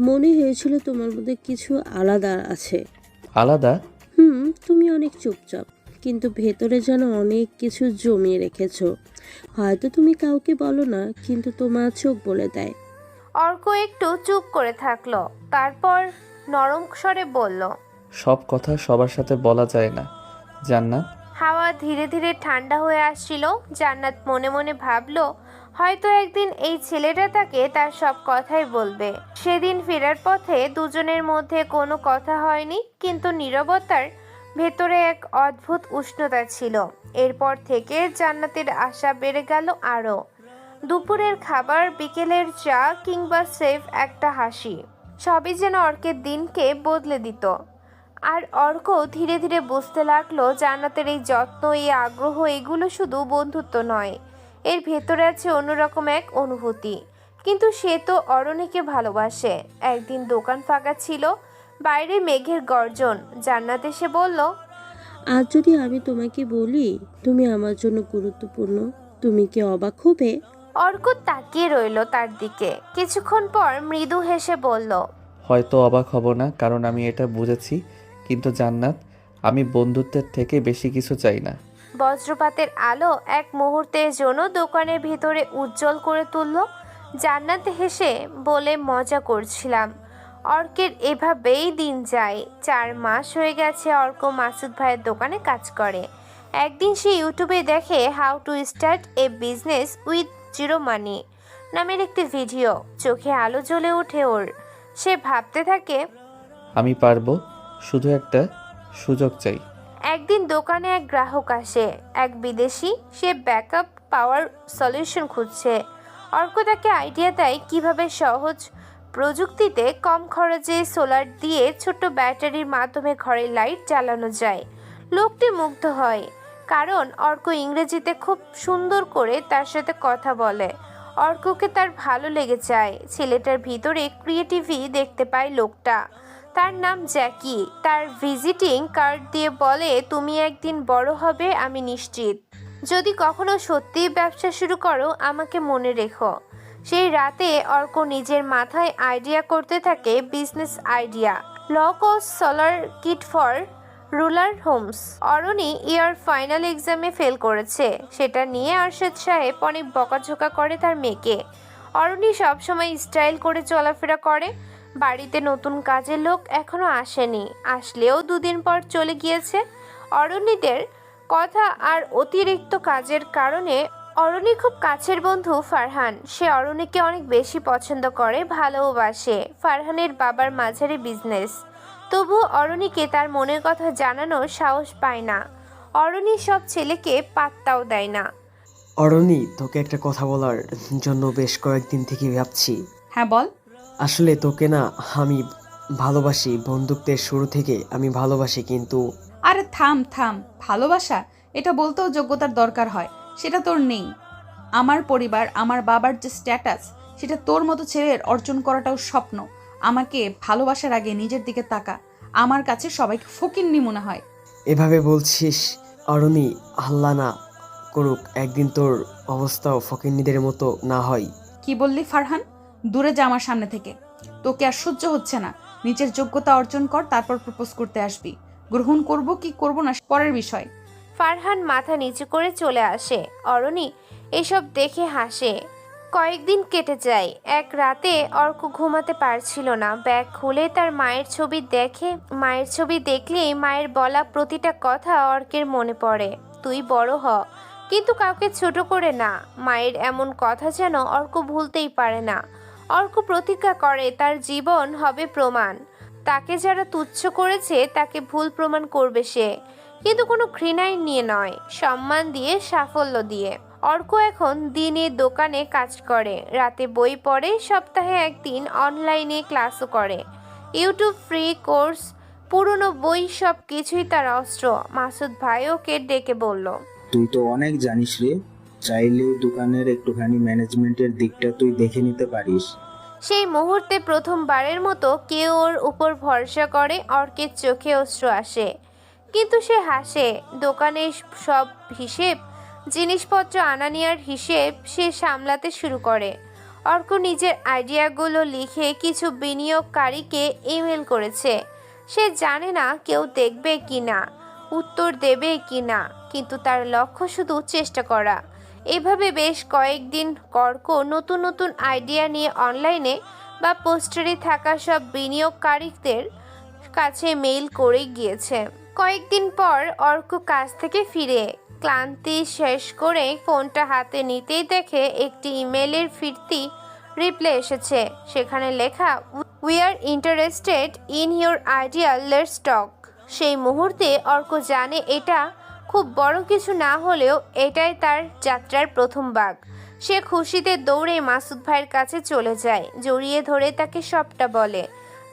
মনে হয়েছিল তোমার মধ্যে কিছু আলাদা আছে। আলাদা? তুমি অনেক চুপচাপ, কিন্তু ভেতরে যেন অনেক কিছু জমিয়ে রেখেছো। হয়তো তুমি কাউকে বলো না, কিন্তু তোমার চোখ বলে দেয়। অর্ক একটু চুপ করে থাকলো, তারপর নরম স্বরে বলল, সব কথা সবার সাথে বলা যায় না জান্নাত। হাওয়া ধীরে ধীরে ঠান্ডা হয়ে আসছিল। জান্নাত মনে মনে ভাবলো, হয়তো একদিন এই ছেলেটা তাকে তার সব কথাই বলবে। সেদিন ফেরার পথে দুজনের মধ্যে কোনো কথা হয়নি, কিন্তু নীরবতার ভেতরে এক অদ্ভুত উষ্ণতা ছিল। এরপর থেকে জান্নাতের আশা বেড়ে গেল আরও। দুপুরের খাবার, বিকেলের চা কিংবা সেফ একটা হাসি, সবই যেন অর্কের দিনকে বদলে দিত। আর অর্ক ধীরে ধীরে বুঝতে লাগলো জান্নাতের এই যত্ন, এই আগ্রহ, এগুলো শুধু বন্ধুত্ব নয়, এর ভেতরে আছে অন্যরকম এক অনুভূতি। কিন্তু সে তো অরণিকে ভালোবাসে। একদিন দোকান ফাঁকা ছিল, বাইরে মেঘের গর্জন। জান্নাত এসে বলল, আজ যদি আমি তোমাকে বলি তুমি আমার জন্য গুরুত্বপূর্ণ, তুমি কি অবাক হবে? অর্ক তাকিয়ে রইল তার দিকে। কিছুক্ষণ পর মৃদু হেসে বলল, হয়তো অবাক হব না, কারণ আমি এটা বুঝেছি। কিন্তু জান্নাত, আমি বন্ধুত্বের থেকে বেশি কিছু চাই না। বজ্রপাতের আলো এক মুহূর্তের জন্য দোকানের ভিতরে উজ্জ্বল করে তুলল। জান্নাত হেসে বলে, মজা করছিলাম। অর্কের এভাবেই দিন যায়। 4 মাস হয়ে গেছে অর্ক মাসুদ ভাইয়ের দোকানে কাজ করে। একদিন সে ইউটিউবে দেখে how to start a business with zero money নামের একটি ভিডিও। চোখে আলো জ্বলে ওঠে ওর। সে ভাবতে থাকে, আমি পারবো, শুধু একটা সুযোগ চাই। একদিন দোকানে এক গ্রাহক আসে, এক বিদেশি। সে ব্যাকআপ পাওয়ার সলিউশন খুঁজছে। অর্ক তাকে আইডিয়া দেয় কিভাবে সহজ প্রযুক্তিতে কম খরচে সোলার দিয়ে ছোট্ট ব্যাটারির মাধ্যমে ঘরের লাইট জ্বালানো যায়। লোকটি মুগ্ধ হয়, কারণ অর্ক ইংরেজিতে খুব সুন্দর করে তার সাথে কথা বলে। অর্ককে তার ভালো লেগে যায়। ছেলেটার ভিতরে ক্রিয়েটিভিটি দেখতে পায় লোকটা। তার নাম জ্যাকি। তার ভিজিটিং কার্ড দিয়ে বলে, তুমি একদিন বড় হবে, আমি নিশ্চিত। যদি কখনো সত্যিই ব্যবসা শুরু করো, আমাকে মনে রেখো। সেই রাতে অর্ক নিজের মাথায় আইডিয়া করতে থাকে, business idea. Law course solar kit for rural homes. Arani year final এক্সামে ফেল করেছে, সেটা নিয়ে আরশাদ সাহেব অনেক বকাঝোকা করে তার মেয়েকে। অরণি সবসময় স্টাইল করে চলাফেরা করে। বাড়িতে নতুন কাজের লোক এখনো আসেনি, আসলেও 2 দিন পর চলে গিয়েছে। অরণিদের কথা আর অতিরিক্ত কাজের কারণে অরণি খুব কাছের বন্ধু ফারহান, সে অরণিকে অনেক বেশি পছন্দ করে, ভালোবাসে। ফারহানের বাবার মাঝারি বিজনেস, তবু অরণিকে তার মনের কথা জানানোর সাহস পায় না। অরণি সব ছেলেকে পাত্তাও দেয় না। অরণি, তোকে একটা কথা বলার জন্য বেশ কয়েকদিন থেকে ভাবছি। হ্যাঁ বল। আসলে তোকে না আমি ভালোবাসি, বন্ধুত্বের শুরু থেকে আমি ভালোবাসি, কিন্তু আরে থাম থাম, ভালোবাসা এটা বলতেও যোগ্যতার দরকার হয়, সেটা তোর নেই। আমার পরিবার, আমার বাবার যে স্ট্যাটাস, সেটা তোর মতো ছেলের অর্জন করাটাও স্বপ্ন। আমাকে ভালোবাসার আগে নিজের দিকে তাকা, আমার কাছে সবাইকে ফকিন্নি মনে হয়। এভাবে বলছিস অরণি, আল্লাহ না করুক একদিন তোর অবস্থাও ফকিন্নিদের মতো না হয়। কি বললি ফারহান? দূরে যা আমার সামনে থেকে, তোকে আর সহ্য হচ্ছে না। নিজের যোগ্যতা অর্জন কর, তারপর প্রপোজ করতে আসবি। গ্রহণ করব কি করব না পরের বিষয়। ফারহান মাথা নিচু করে চলে আসে। অরণি এসব দেখে হাসে। কয়েকদিন কেটে যায়। এক রাতে অর্ক ঘুমাতে পারছিল না। ব্যাগ খুলে তার মায়ের ছবি দেখে। মায়ের ছবি দেখলেই মায়ের বলা প্রতিটা কথা অর্কের মনে পড়ে। তুই বড় হ, কিন্তু কাউকে ছোট করে না। মায়ের এমন কথা যেন অর্ক ভুলতেই পারে না। অর্ক প্রতিজ্ঞা করে তার জীবন হবে প্রমাণ। তাকে যারা তুচ্ছ করেছে তাকে ভুল প্রমাণ করবে সে, কিন্তু কোনো ঘৃণায় নিয়ে নয়, সম্মান দিয়ে, সাফল্য দিয়ে। অর্ক এখন দিনে দোকানে কাজ করে, রাতে বই পড়ে, সপ্তাহে একদিন অনলাইনে ক্লাসও করে। ইউটিউব ফ্রি কোর্স, পুরনো বই, সব কিছুই তার অস্ত্র। মাসুদ ভাই ওকে ডেকে বলল, তুই তো অনেক জানিস রে, চাইলে দোকানের একটুখানি ম্যানেজমেন্টের দিকটা তুই দেখে নিতে পারিস। সেই মুহূর্তে প্রথমবারের মতো কেউ ওর উপর ভরসা করে। অর্কের চোখে অশ্রু আসে, কিন্তু সে হাসে। দোকানের সব হিসেব, জিনিসপত্র আনা নেওয়ার হিসেব সে সামলাতে শুরু করে। অর্ক নিজের আইডিয়াগুলো লিখে কিছু বিনিয়োগকারীকে ইমেল করেছে। সে জানে না কেউ দেখবে কি না, উত্তর দেবে কি না, কিন্তু তার লক্ষ্য শুধু চেষ্টা করা। এভাবে বেশ কয়েকদিন অর্ক নতুন নতুন আইডিয়া নিয়ে অনলাইনে বা পোস্টারে থাকা সব বিনিয়োগকারীদের কাছে মেইল করে গিয়েছে। কয়েকদিন পর অর্ক কাজ থেকে ফিরে ক্লান্তি শেষ করে ফোনটা হাতে নিতেই দেখে একটি ইমেলের ফিরতি রিপ্লাই এসেছে। সেখানে লেখা, we are interested in your idea, let's টক। সেই মুহূর্তে অর্ক জানে এটা খুব বড় কিছু না হলেও এটাই তার যাত্রার প্রথম ভাগ। সে খুশিতে দৌড়ে মাসুদ ভাইয়ের কাছে চলে যায়, জড়িয়ে ধরে তাকে সবটা বলে।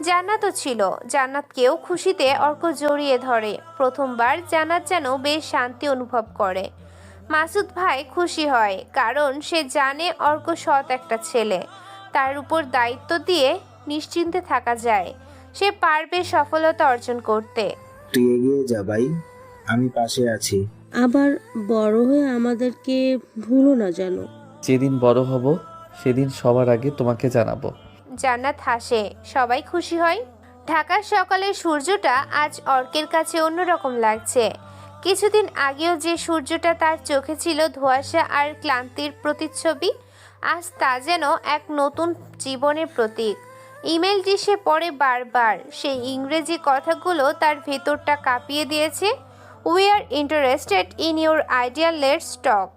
জান্নাতও ছিল, জান্নাতকেও খুশিতে অর্ক জড়িয়ে ধরে। প্রথমবার জান্নাত যেন বেশ শান্তি অনুভব করে। মাসুদ ভাই খুশি হয়, কারণ সে জানে অর্ক সৎ একটা ছেলে, তার উপর দায়িত্ব দিয়ে নিশ্চিন্তে থাকা যায়। সে পারবে সফলতা অর্জন করতে। তুই এগিয়ে যা ভাই, আমি পাশে আছি। আবার বড় হয়ে আমাদেরকে ভুলো না যেন। যেদিন বড় হব সেদিন সবার আগে তোমাকে জানাবো। জান্নাত হাসে, সবাই খুশি হয়। ঢাকার সকালের সূর্যটা আজ অর্কের কাছে অন্যরকম লাগছে। কিছুদিন আগেও যে সূর্যটা তার চোখে ছিল ধোঁয়াশা আর ক্লান্তির প্রতিচ্ছবি, আজ তা যেন এক নতুন জীবনের প্রতীক। ইমেলটি সে পড়ে বারবার। সেই ইংরেজি কথাগুলো তার ভেতরটা কাঁপিয়ে দিয়েছে। We are interested in your idea, let's talk.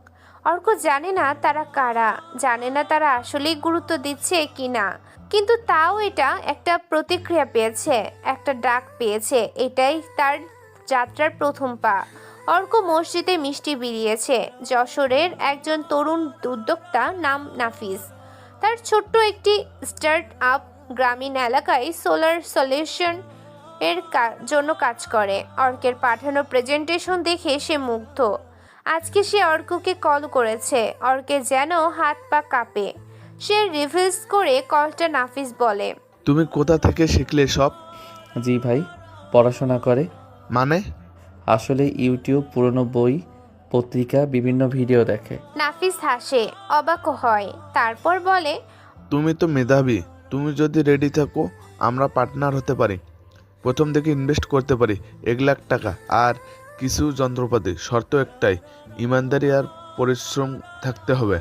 Arka জানে না তারা কারা, জানে না তারা আসলেই গুরুত্ব দিচ্ছে কি না, কিন্তু তাও এটা একটা প্রতিক্রিয়া পেয়েছে, একটা ডাক পেয়েছে। এটাই তার যাত্রার প্রথম পা। অর্ক মসজিদে মিষ্টি বিলিয়েছে। যশোরের একজন তরুণ উদ্যোক্তা, নাম নাফিস। তার ছোট্ট একটি স্টার্ট আপ গ্রামীণ এলাকায় সোলার সলিউশন এর জন্য কাজ করে। অর্কের পাঠানো প্রেজেন্টেশন দেখে সে মুগ্ধ। আজকে সে অর্ককে কল করেছে। অর্কের যেন হাত পা কাঁপে। সে রিভিউজ করে কলটা নাফিস বলে, তুমি কোথা থেকে শিখলে সব? জি ভাই, পড়াশোনা করে। মানে? আসলে ইউটিউব, পুরনো বই, পত্রিকা, বিভিন্ন ভিডিও দেখে। নাফিস হাসে, অবাক হয়, তারপর বলে, তুমি তো মেধাবী, তুমি যদি রেডি থাকো আমরা পার্টনার হতে পারি। প্রথম থেকে ইনভেস্ট করতে পারি 1,00,000 টাকা আর কিছু যন্ত্রপাতি। শর্ত একটাই, ইমানদারি আর পরিশ্রম থাকতে হবে।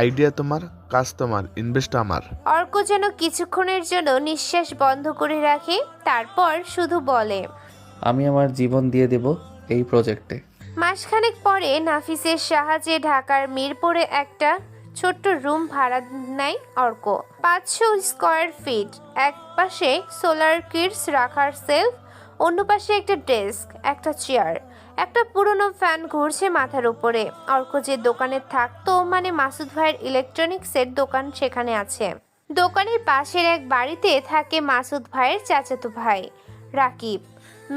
আইডিয়া তোমার, কাজ তোমার, ইনভেস্ট আমার। অর্ক যেন কিছুক্ষণের জন্য নিঃশ্বাস বন্ধ করে রাখে, তারপর শুধু বলে, আমি আমার জীবন দিয়ে দেব এই প্রজেক্টে। মাসখানেক পরে নাফিসের সাহায্যে ঢাকার মিরপুরে একটা ছোট্ট রুম ভাড়া নেয় অর্ক। 500 square feet. এক পাশে সোলার কিটস রাখার সেলফ, অন্য পাশে একটা ডেস্ক, একটা চেয়ার, একটা পুরনো ফ্যান ঘুরছে মাথার উপরে। অর্ক যে দোকানে থাকতো, মানে মাসুদ ভাইয়ের ইলেকট্রনিক্সের দোকান, সেখানে আছে। দোকানের পাশের এক বাড়িতে থাকে মাসুদ ভাইয়ের চাচাতো ভাই রাকিব,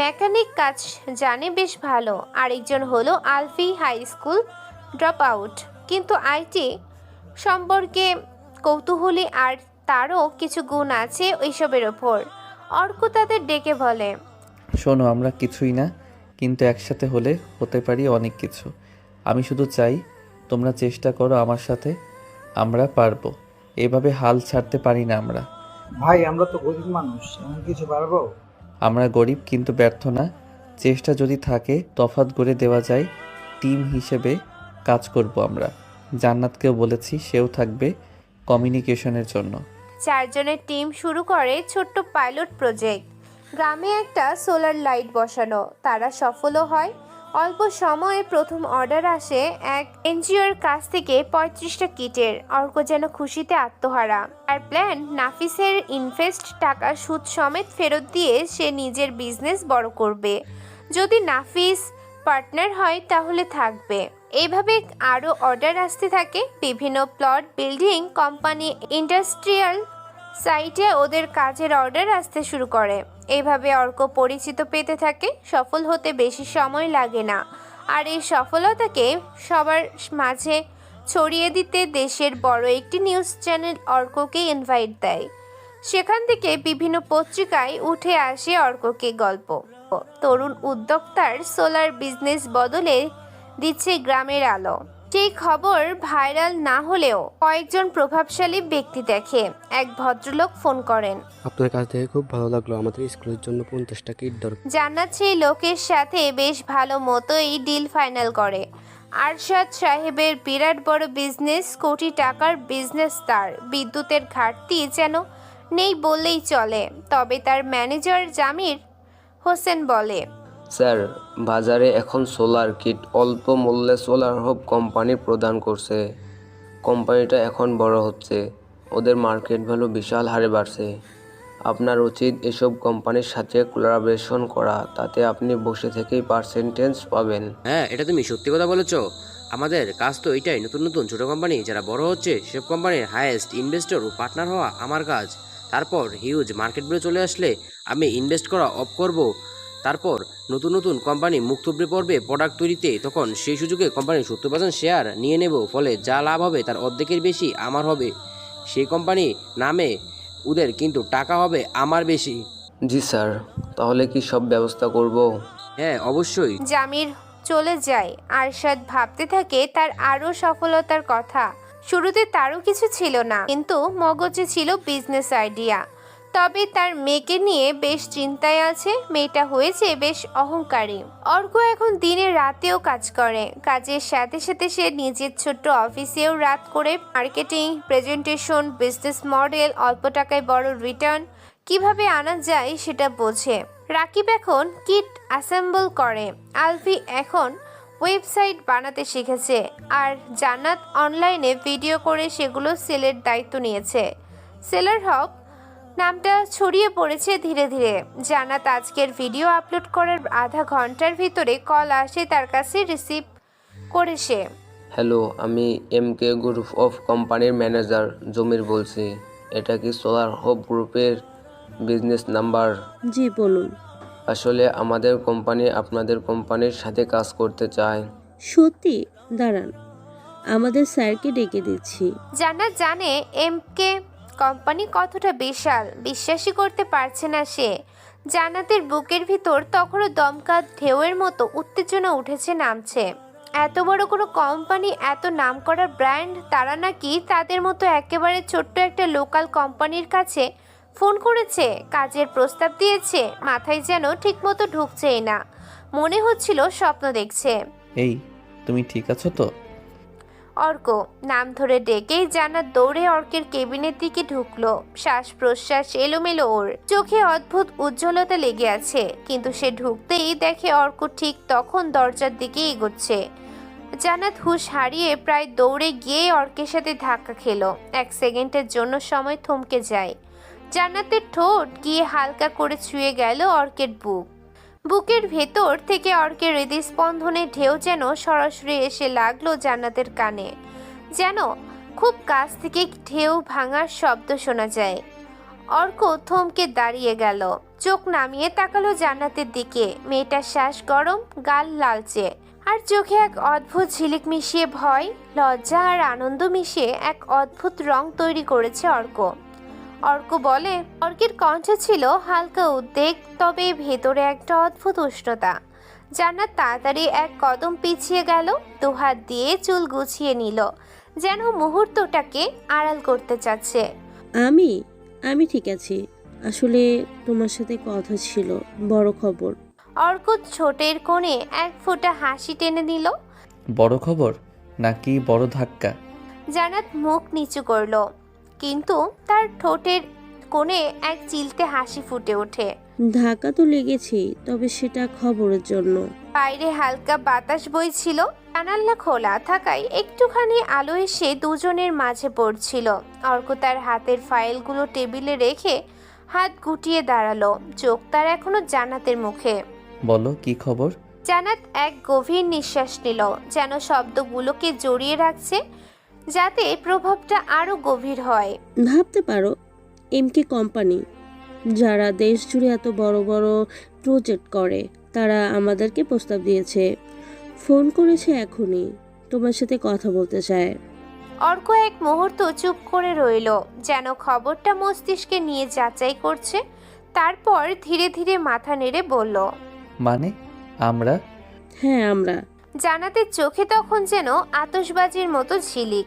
মেকানিক, কাজ জানে বেশ ভালো। আরেকজন হলো আলফি, হাই স্কুল ড্রপ আউট, কিন্তু আইটি সম্পর্কে কৌতূহলী, আর তারও কিছু গুণ আছে ওইসবের ওপর। অর্ক তাদের ডেকে বলে, শোনো, আমরা কিছুই না, কিন্তু একসাথে হলে হতে পারি অনেক কিছু। আমি শুধু চাই তোমরা চেষ্টা করো আমার সাথে, আমরা পারবো। এভাবে হাল ছাড়তে পারি না আমরা। ভাই আমরা তো গরিব মানুষ, এমন কিছু পারবো? আমরা গরিব কিন্তু ব্যর্থ না। চেষ্টা যদি থাকে তফাৎ গড়ে দেওয়া যায়। টিম হিসেবে কাজ করব আমরা। জান্নাতকেও বলেছি, সেও থাকবে কমিউনিকেশনের জন্য। 4 জনের টিম শুরু করে ছোট্ট পাইলট প্রজেক্ট। গ্রামে একটা সোলার লাইট বসানো, তারা সফলও হয়। অল্প সময়ে প্রথম অর্ডার আসে এক এনজিওর কাছ থেকে 35টা কিটের। অর্ক যেন খুশিতে আত্মহারা। আর প্ল্যান, নাফিসের ইনভেস্ট টাকা সুদ সমেত ফেরত দিয়ে সে নিজের বিজনেস বড় করবে। যদি নাফিস পার্টনার হয় তাহলে থাকবে। এইভাবে আরও অর্ডার আসতে থাকে। বিভিন্ন প্লট, বিল্ডিং, কোম্পানি, ইন্ডাস্ট্রিয়াল সাইটে ওদের কাজের অর্ডার আসতে শুরু করে। এইভাবে অর্ক পরিচিত পেতে থাকে। সফল হতে বেশি সময় লাগে না, আর এই সফলতাকে সবার মাঝে ছড়িয়ে দিতে দেশের বড় একটি নিউজ চ্যানেল অর্ককে ইনভাইট দেয়। সেখান থেকে বিভিন্ন পত্রিকায় উঠে আসে অর্ককে গল্প। তরুণ উদ্যোক্তার সোলার বিজনেস বদলে দিচ্ছে গ্রামের আলো। সেই খবর ভাইরাল না হলেও কয়েকজন প্রভাবশালী ব্যক্তি দেখে। এক ভদ্রলোক ফোন করেন, আপনার কাছ থেকে খুব ভালো লাগলো, আমাদের স্কুলের জন্য 50টা কিট দরকার। জান্নাত সেই লোকের সাথে বেশ ভালো মতোই ডিল ফাইনাল করে। আরশাদ সাহেবের বিরাট বড় বিজনেস, কোটি টাকার বিজনেস। তার বিদ্যুতের ঘাটতি যেন নেই বললেই চলে। তবে তার ম্যানেজার জামির হোসেন বলে, স্যার, বাজারে এখন সোলার কিট অল্প মূল্যে সোলার হোপ কোম্পানি প্রদান করছে। কোম্পানিটা এখন বড় হচ্ছে, ওদের মার্কেট ভ্যালু বিশাল হারে বাড়ছে। আপনার উচিত এসব কোম্পানির সাথে কোলাবোরেশন করা, তাতে আপনি বসে থেকেই পার্সেন্টেজ পাবেন। হ্যাঁ, এটা তুমি সত্যি কথা বলেছ। আমাদের কাজ তো এটাই, নতুন নতুন ছোট কোম্পানি যারা বড় হচ্ছে সেসব কোম্পানির হায়েস্ট ইনভেস্টর ও পার্টনার হওয়া আমার কাজ। তারপর হিউজ মার্কেট ভ্যালু চলে আসলে আমি ইনভেস্ট করা অফ করব। তারপর নতুন নতুন কোম্পানি মুখ থুবড়ে পড়বে প্রোডাক্ট তৈরিতে, তখন সেই সুযোগে কোম্পানির 70% শেয়ার নিয়ে নেব। ফলে যা লাভ হবে তার অর্ধেকের বেশি আমার হবে। সেই কোম্পানি নামে ওদের, কিন্তু টাকা হবে আমার বেশি। জি স্যার, তাহলে কি সব ব্যবস্থা করব? হ্যাঁ, অবশ্যই। জামির চলে যায়। আরশাদ ভাবতে থাকে তার আরও সফলতার কথা। শুরুতে তারও কিছু ছিল না, কিন্তু মগজে ছিল বিজনেস আইডিয়া। তবে তার মেয়েকে নিয়ে বেশ চিন্তায় আছে। মেয়েটা হয়েছে বেশ অহংকারী। অর্ক এখন দিনে রাতেও কাজ করে। কাজের সাথে সাথে সে নিজের ছোট্ট অফিসেও রাত করে মার্কেটিং, প্রেজেন্টেশন, বিজনেস মডেল, অল্প টাকায় বড় রিটার্ন কিভাবে আনা যায় সেটা বোঝে। রাকিব এখন কিট অ্যাসেম্বল করে। আলফি এখন ওয়েবসাইট বানাতে শিখেছে। আর জান্নাত অনলাইনে ভিডিও করে সেগুলো সেলের দায়িত্ব নিয়েছে। সেলার হব নামটা ছড়িয়ে পড়েছে ধীরে ধীরে। জান্নাত আজকের ভিডিও আপলোড করার আধা ঘন্টার ভিতরে কল আসে তার কাছে, রিসিভ করে সে। হ্যালো, আমি MK গ্রুপ অফ কোম্পানির ম্যানেজার জমির বলছি। এটা কি সোলার হোপ গ্রুপের বিজনেস নাম্বার? জি বলুন। আসলে আমাদের কোম্পানি আপনাদের কোম্পানির সাথে কাজ করতে চায়। সত্যি? দাঁড়ান, আমাদের স্যারকে ডেকে দিচ্ছি। জান্নাত জানে MK কোম্পানি কতটা বিশাল, বিশ্বাসই করতে পারছে না সে। জান্নাতের বুকের ভিতর তখনও দমকা ঢেউয়ের মতো উত্তেজনা উঠেছে নামছে। এত বড় কোনো কোম্পানি, এত নামকরা ব্র্যান্ড, তারা নাকি তাদের মতো একেবারে ছোট্ট একটা লোকাল কোম্পানির কাছে ফোন করেছে, কাজের প্রস্তাব দিয়েছে, মাথায় যেন ঠিকমতো ঢুকছেই না, মনে হচ্ছিল স্বপ্ন দেখছে। এই, তুমি ঠিক আছো তো? অর্ক নাম ধরে ডেকেই জান্নাত দৌড়ে অর্কের কেবিনের দিকে ঢুকলো। শ্বাস প্রশ্বাস এলোমেলো, ওর চোখে অদ্ভুত উজ্জ্বলতা লেগে আছে, কিন্তু সে ঢুকতেই দেখে অর্ক ঠিক তখন দরজার দিকে এগোচ্ছে। জান্নাত হুঁশ হারিয়ে প্রায় দৌড়ে গিয়ে অর্কের সাথে ধাক্কা খেলো। 1 সেকেন্ডের জন্য সময় থমকে যায়। জান্নাতের ঠোঁট গিয়ে হালকা করে ছুঁয়ে গেল অর্কের বুকের ভেতর থেকে অর্কের হৃদস্পন্দনের ঢেউ যেন সরাসরি এসে লাগলো জান্নাতের কানে, যেন খুব কাছ থেকে ঢেউ ভাঙার শব্দ শোনা যায়। অর্ক থমকে দাঁড়িয়ে গেল, চোখ নামিয়ে তাকালো জান্নাতের দিকে। মেয়েটার শ্বাস গরম, গাল লালচে, আর চোখে এক অদ্ভুত ঝিলিক মিশিয়ে ভয়, লজ্জা আর আনন্দ মিশিয়ে এক অদ্ভুত রং তৈরি করেছে অর্ক বলে। অর্কের কণ্ঠে ছিল হালকা উদ্বেগ, তবে ভেতরে একটা অদ্ভুত উষ্ণতা। জান্নাত তাড়াতাড়ি 1 কদম পিছিয়ে গেল, দুহাত দিয়ে চুল গুছিয়ে নিল, যেন মুহূর্তটাকে আড়াল করতে চাচ্ছে। আমি ঠিক আছি। আসলে তোমার সাথে কথা ছিল, বড় খবর। অর্ক ছোটের কোণে 1 ফোঁটা হাসি টেনে দিল। বড় খবর নাকি বড় ধাক্কা? জান্নাত মুখ নিচু করলো, কিন্তু তার ঠোঁটের কোণে এক চিলতে হাসি ফুটে ওঠে। ধাক্কা তো লেগেছেই, তবে সেটা খবরের জন্য। বাইরে হালকা বাতাস বইছিল, জানালা খোলা থাকায় একটুখানি আলো এসে দুজনের মাঝে পড়ছিল। অর্ক তার হাতের ফাইলগুলো টেবিলে রেখে হাত গুটিয়ে দাঁড়ালো, চোখ তার এখনো জান্নাতের মুখে। বলো, কি খবর? জান্নাত এক গভীর নিঃশ্বাস নিল, যেন শব্দগুলোকে জড়িয়ে রাখছে, যাতে প্রভাবটা আরো গভীর হয়। ভাবতে পারো, এমকে কোম্পানি, যারা দেশ জুড়ে এত বড় বড় প্রজেক্ট করে, তারা আমাদেরকে প্রস্তাব দিয়েছে। ফোন করেছে এখনই, তোমার সাথে কথা বলতে চায়। অর্ক এক মুহূর্ত চুপ করে রইল, যেন খবরটা মস্তিষ্কে নিয়ে যাচাই করছে। তারপর ধীরে ধীরে মাথা নেড়ে বলল, মানে আমরা? হ্যাঁ, আমরা। জান্নাতের চোখে তখন যেন আতশবাজির মতো ঝিলিক।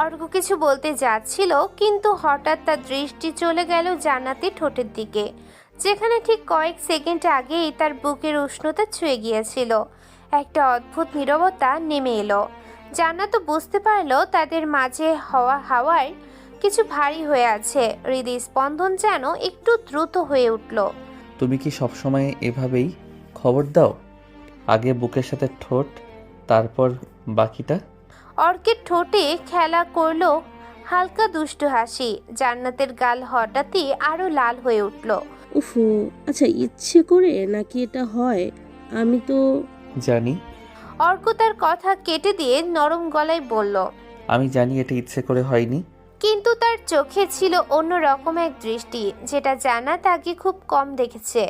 অর্ক কিছু বলতে যাচ্ছিল, কিন্তু হঠাৎ তার দৃষ্টি চলে গেল জান্নাতের ঠোঁটের দিকে, যেখানে ঠিক কয়েক সেকেন্ড আগেই তার বুকের উষ্ণতা ছুঁয়ে গিয়েছিল। একটা অদ্ভুত নীরবতা নেমে এলো। জান্নাত বুঝতে পারলো তাদের মাঝে হাওয়ায় কিছু ভারী হয়ে আছে। হৃদস্পন্দন যেন একটু দ্রুত হয়ে উঠল। তুমি কি সবসময় এভাবেই খবর দাও? আগে বুকের সাথে ঠোঁট, তারপর বাকিটা? অর্কের ঠোঁটে খেলা করলো হালকা দুষ্টু হাসি। জান্নাতের গাল হঠাৎই আরো লাল হয়ে উঠল। উফু, আচ্ছা, ইচ্ছে করে নাকি এটা হয়? আমি তো জানি। অর্ক তার কথা কেটে দিয়ে নরম গলায় বলল, আমি জানি এটা ইচ্ছে করে হয়নি। কিন্তু তার চোখে ছিল অন্য রকম এক দৃষ্টি, যেটা জান্নাত আগে খুব কম দেখেছে।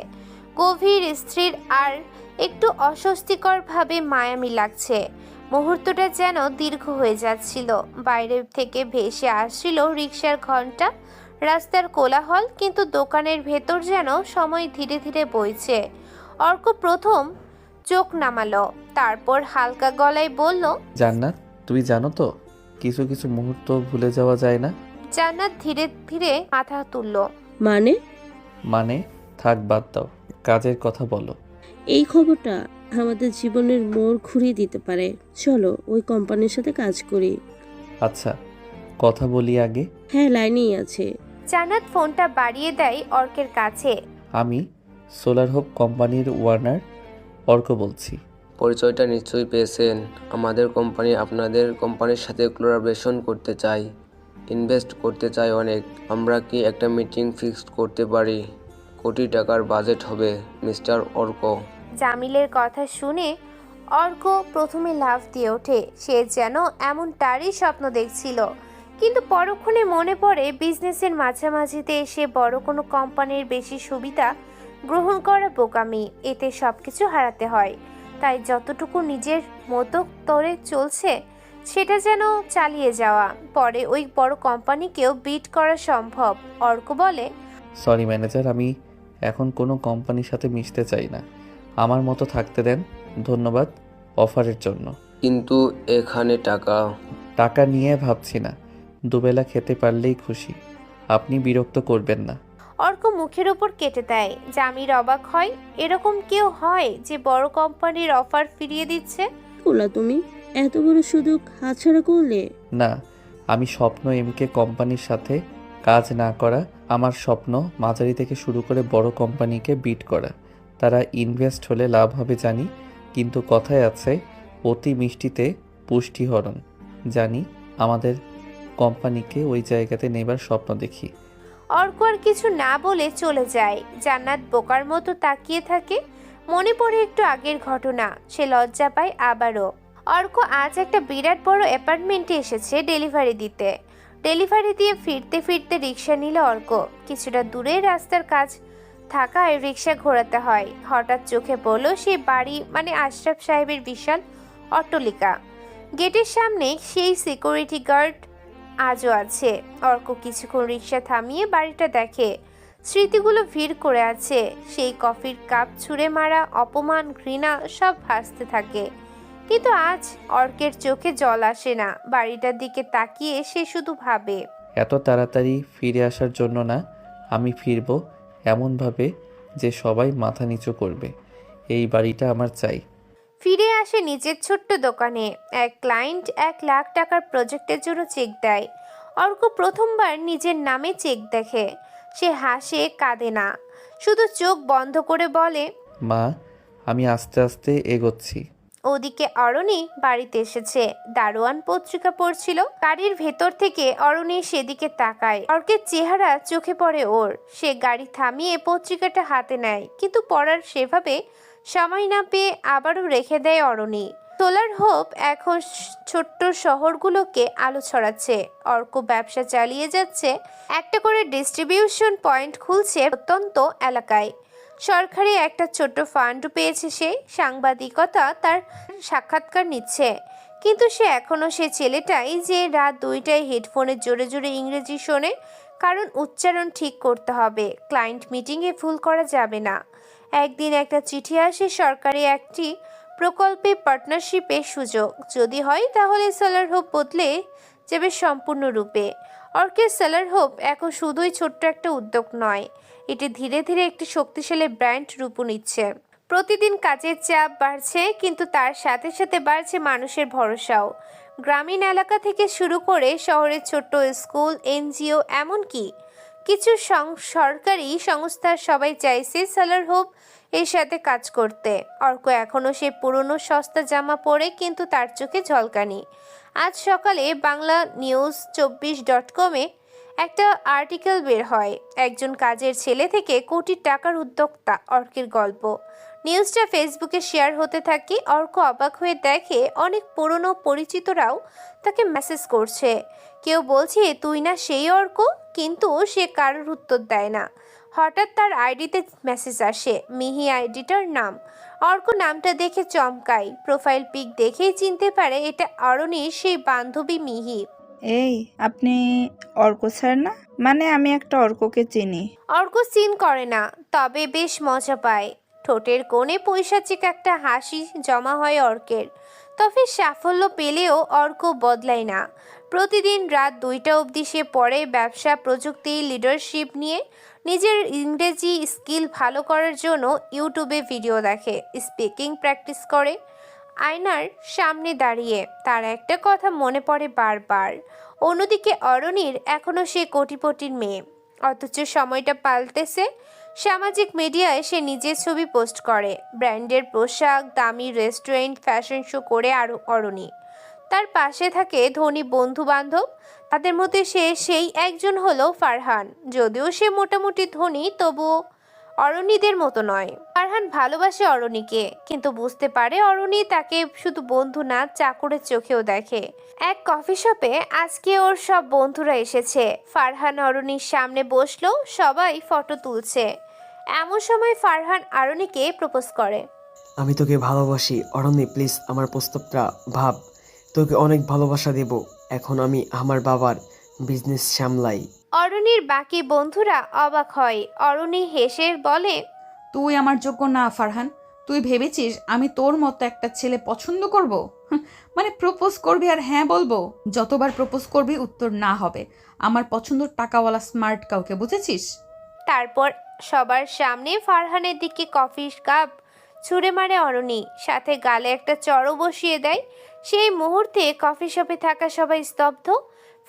গভীর, স্থির আর একটু অস্বস্তিকরভাবে মায়ামি লাগছে। মুহূর্তটা যেন দীর্ঘ হয়ে যাচ্ছিল। বাইরে থেকে ভেসে আসছিল রিকশার ঘন্টা, রাস্তার কোলাহল, কিন্তু দোকানের ভেতর যেন সময় ধীরে ধীরে বইছে। অর্ক প্রথম চোখ নামালো, তারপর হালকা গলায় বলল, জান্নাত, তুমি জানো তো, কিছু কিছু মুহূর্ত ভুলে যাওয়া যায় না। জান্নাত ধীরে ধীরে মাথা তুলল। মানে থাক, বাদ দাও, কাজের কথা বলো। এই খবরটা আমাদের জীবনের মোড় ঘুরিয়ে দিতে পারে। চলো ওই কোম্পানির সাথে কাজ করি। আচ্ছা, কথা বলি আগে। হ্যাঁ, লাইনেই আছে। জান্নাত ফোনটা বাড়িয়ে দেয় অর্কের কাছে। আমি সোলার হোপ কোম্পানির ওয়ার্নার অর্ক বলছি। পরিচয়টা নিশ্চয়ই পেয়েছেন। আমাদের কোম্পানি আপনাদের কোম্পানির সাথে কোলাবোরেশন করতে চাই, ইনভেস্ট করতে চাই অনেক। আমরা কি একটা মিটিং ফিক্সড করতে পারি? কোটি টাকার বাজেট হবে মিস্টার অর্ক। জামিলের কথা শুনে অর্ক প্রথমে লাফ দিয়ে ওঠে। সে যেন এমনটারই স্বপ্ন দেখছিল, কিন্তু পরক্ষণে মনে পড়ে বিজনেসের মাঝামাঝিতে এসে বড় কোনো কোম্পানির বেশি সুবিধা গ্রহণ করা বোকামি, এতে সবকিছু হারাতে হয়। তাই যতটুকু নিজের মতো করে চলছে সেটা যেন চালিয়ে যাওয়া, পরে ওই বড় কোম্পানিকেও বিট করা সম্ভব। অর্ক বলে, সরি ম্যানেজার, আমি এখন কোনো কোম্পানির সাথে মিশতে চাই না। আমার মতো থাকতে দেন। ধন্যবাদ অফারের জন্য, কিন্তু এখানে টাকা নিয়ে ভাবছি না, দুবেলা খেতে পারলেই খুশি। আপনি বিরক্ত করবেন না। অর্ক মুখের ওপর কেটে দেয়। জামির অবাক হয়, এরকম কেউ হয় যে বড় কোম্পানির অফার ফিরিয়ে দিচ্ছে? করলা তুমি, এত বড় সুযোগ হাতছাড়া করলে? না, আমি স্বপ্ন এমকে কোম্পানির সাথে কাজ না করা। আমার স্বপ্ন মাঝারি থেকে শুরু করে বড় কোম্পানিকে বিট করা। তারা ইনভেস্ট হলে লাভ হবে জানি, কিন্তু কথায় আছে অতি মিষ্টিতে পুষ্টিহরণ। জানি আমাদের কোম্পানিকে ওই জায়গাতে নেবার স্বপ্ন দেখি। অর্ক আর কিছু না বলে চলে যায়। জান্নাত বোকার মতো তাকিয়ে থাকে। মনে পড়ে একটু আগের ঘটনা। সে লজ্জা পায় আবারও। অর্ক আজ একটা বিরাট বড় অ্যাপার্টমেন্টে এসেছে ডেলিভারি দিতে। ডেলিভারি দিয়ে ফিরতে ফিরতে রিক্সা নিল অর্ক। কিছুটা দূরে রাস্তার কাজ থাকায় রিক্সা ঘোরাতে হয়। হঠাৎ চোখে পড়ল সেই বাড়ি, মানে আশরাফ সাহেবের বিশাল অট্টালিকা। গেটের সামনে সেই সিকিউরিটি গার্ড আজও আছে। অর্ক কিছুক্ষণ রিক্সা থামিয়ে বাড়িটা দেখে। স্মৃতিগুলো ভিড় করে আছে। সেই কফির কাপ ছুঁড়ে মারা, অপমান, ঘৃণা সব ভাসতে থাকে। কিন্তু আজ অর্কের চোখে জল আসে না। বাড়িটার দিকে তাকিয়ে সে শুধু ভাবে, এত তাড়াতাড়ি ফিরে আসার জন্য না, আমি ফিরব এমনভাবে যে সবাই মাথা নিচু করবে। এই বাড়িটা আমার চাই। ফিরে আসে নিজের ছোট্ট দোকানে। এক ক্লায়েন্ট 1 লাখ টাকার প্রজেক্টের জন্য চেক দেয়। অর্ক প্রথমবার নিজের নামে চেক দেখে। সে হাসে, কাঁদে না, শুধু চোখ বন্ধ করে বলে, মা, আমি আস্তে আস্তে এগোচ্ছি। ওদিকে অরণি বাড়িতে এসেছে। দারোয়ান পত্রিকা পড়ছিল। গাড়ির ভেতর থেকে অরণি সেদিকে তাকায়। অর্কের চেহারা চোখে পড়ে ওর। সে গাড়ি থামিয়ে পত্রিকাটা হাতে নেয়, কিন্তু পড়ার সেভাবে সময় না পেয়ে আবারও রেখে দেয় অরণি। সোলার হোপ এখন ছোট্ট শহরগুলোকে আলো ছড়াচ্ছে। অর্ক ব্যবসা চালিয়ে যাচ্ছে। একটা করে ডিস্ট্রিবিউশন পয়েন্ট খুলছে প্রত্যন্ত এলাকায়। সরকারি একটা ছোট্ট ফান্ড পেয়েছে সে। সাংবাদিকতা তার সাক্ষাৎকার নিচ্ছে। কিন্তু সে এখনও সে ছেলেটাই যে রাত 2টায় হেডফোনে জোরে জোরে ইংরেজি শোনে, কারণ উচ্চারণ ঠিক করতে হবে। ক্লায়েন্ট মিটিংয়ে ভুল করা যাবে না। একদিন একটা চিঠি আসে সরকারি একটি প্রকল্পে পার্টনারশিপের সুযোগ। যদি হয় তাহলে সোলার হোপ বদলে যাবে সম্পূর্ণরূপে। অর্কের সোলার হোপ এখন শুধুই ছোট্ট একটা উদ্যোগ নয়, এটি ধীরে ধীরে একটি শক্তিশালী ব্র্যান্ড রূপ নিচ্ছে। প্রতিদিন কাজের চাপ বাড়ছে, কিন্তু তার সাথে সাথে বাড়ছে মানুষের ভরসাও। গ্রামীণ এলাকা থেকে শুরু করে শহরের ছোট্ট স্কুল, এনজিও, এমনকি কিছু সরকারি সংস্থার সবাই চাইছে সোলার হোপ এর সাথে কাজ করতে। অর্ক এখনও সে পুরনো সস্তা জামা পরে, কিন্তু তার চোখে ঝলকানি। আজ সকালে বাংলা নিউজ 24.com-এ একটা আর্টিকেল বের হয়। একজন কাজের ছেলে থেকে কোটি টাকার উদ্যোক্তা অর্কের গল্প। নিউজটা ফেসবুকে শেয়ার হতে থাকে। অর্ক অবাক হয়ে দেখে অনেক পুরনো পরিচিতরাও তাকে মেসেজ করছে। কেউ বলছে তুই না সেই অর্ক, কিন্তু সে কারোর উত্তর দেয় না। হঠাৎ তার আইডিতে মেসেজ আসে, মিহি আইডিটার নাম। অর্ক নামটা দেখে চমকায়। প্রোফাইল পিক দেখেই চিনতে পারে এটা অরণির সেই বান্ধবী মিহি। এই, আপনি অর্ক স্যার না? মানে আমি একটা অর্ককে চিনি। অর্ক সিন করে না, তবে বেশ মজা পায়। ঠোঁটের কোণে পৈশাচিক একটা হাসি জমা হয় অর্কের। তবে সাফল্য পেলেও অর্ক বদলায় না। প্রতিদিন রাত 2টা অবধি সে পড়ে ব্যবসা, প্রযুক্তি, লিডারশিপ নিয়ে। নিজের ইংরেজি স্কিল ভালো করার জন্য ইউটিউবে ভিডিও দেখে, স্পিকিং প্র্যাকটিস করে। আয়নার সামনে দাঁড়িয়ে তার একটা কথা মনে পড়ে বারবার। অন্যদিকে অরণির এখনও সে কোটিপতির মেয়ে, অথচ সময়টা পাল্টেছে। সামাজিক মিডিয়ায় সে নিজের ছবি পোস্ট করে, ব্র্যান্ডের পোশাক, দামি রেস্টুরেন্ট, ফ্যাশন শো করে। আর অরণি, তার পাশে থাকে ধনী বন্ধু বান্ধব। তাদের মধ্যে সেই একজন হলো ফারহান। যদিও সে মোটামুটি ধনী, তবুও অরণিদের মতো নয়। ফারহান ভালোবাসে অরণিকে, কিন্তু বুঝতে পারে অরণি তাকে শুধু বন্ধু না, চাকরের চোখেও দেখে। এক কফি শপে আজকে ওর সব বন্ধুরা এসেছে। ফারহান অরণির সামনে বসলো, সবাই ফটো তুলছে। এমন সময় ফারহান অরণিকে প্রপোজ করে। আমি তোকে ভালোবাসি অরণ্যি, প্লিজ আমার প্রস্তাবটা ভাব। তোকে অনেক ভালোবাসা দেব। এখন আমি আমার বাবার বিজনেস সামলাই। অরণির বাকি বন্ধুরা অবাক হয়। অরণি হেসে বলে, তুই আমার যোগ্য না ফারহান। তুই ভেবেছিস আমি তোর মতো একটা ছেলে পছন্দ করব? মানে প্রপোজ করবি আর হ্যাঁ বলবো? যতবার প্রপোজ করবি উত্তর না হবে। আমার পছন্দ টাকাওয়ালা স্মার্ট কাউকে, বুঝেছিস? তারপর সবার সামনে ফারহানের দিকে কফির কাপ ছুঁড়ে মারে অরণি, সাথে গালে একটা চড়ও বসিয়ে দেয়। সেই মুহূর্তে কফি শপে থাকা সবাই স্তব্ধ।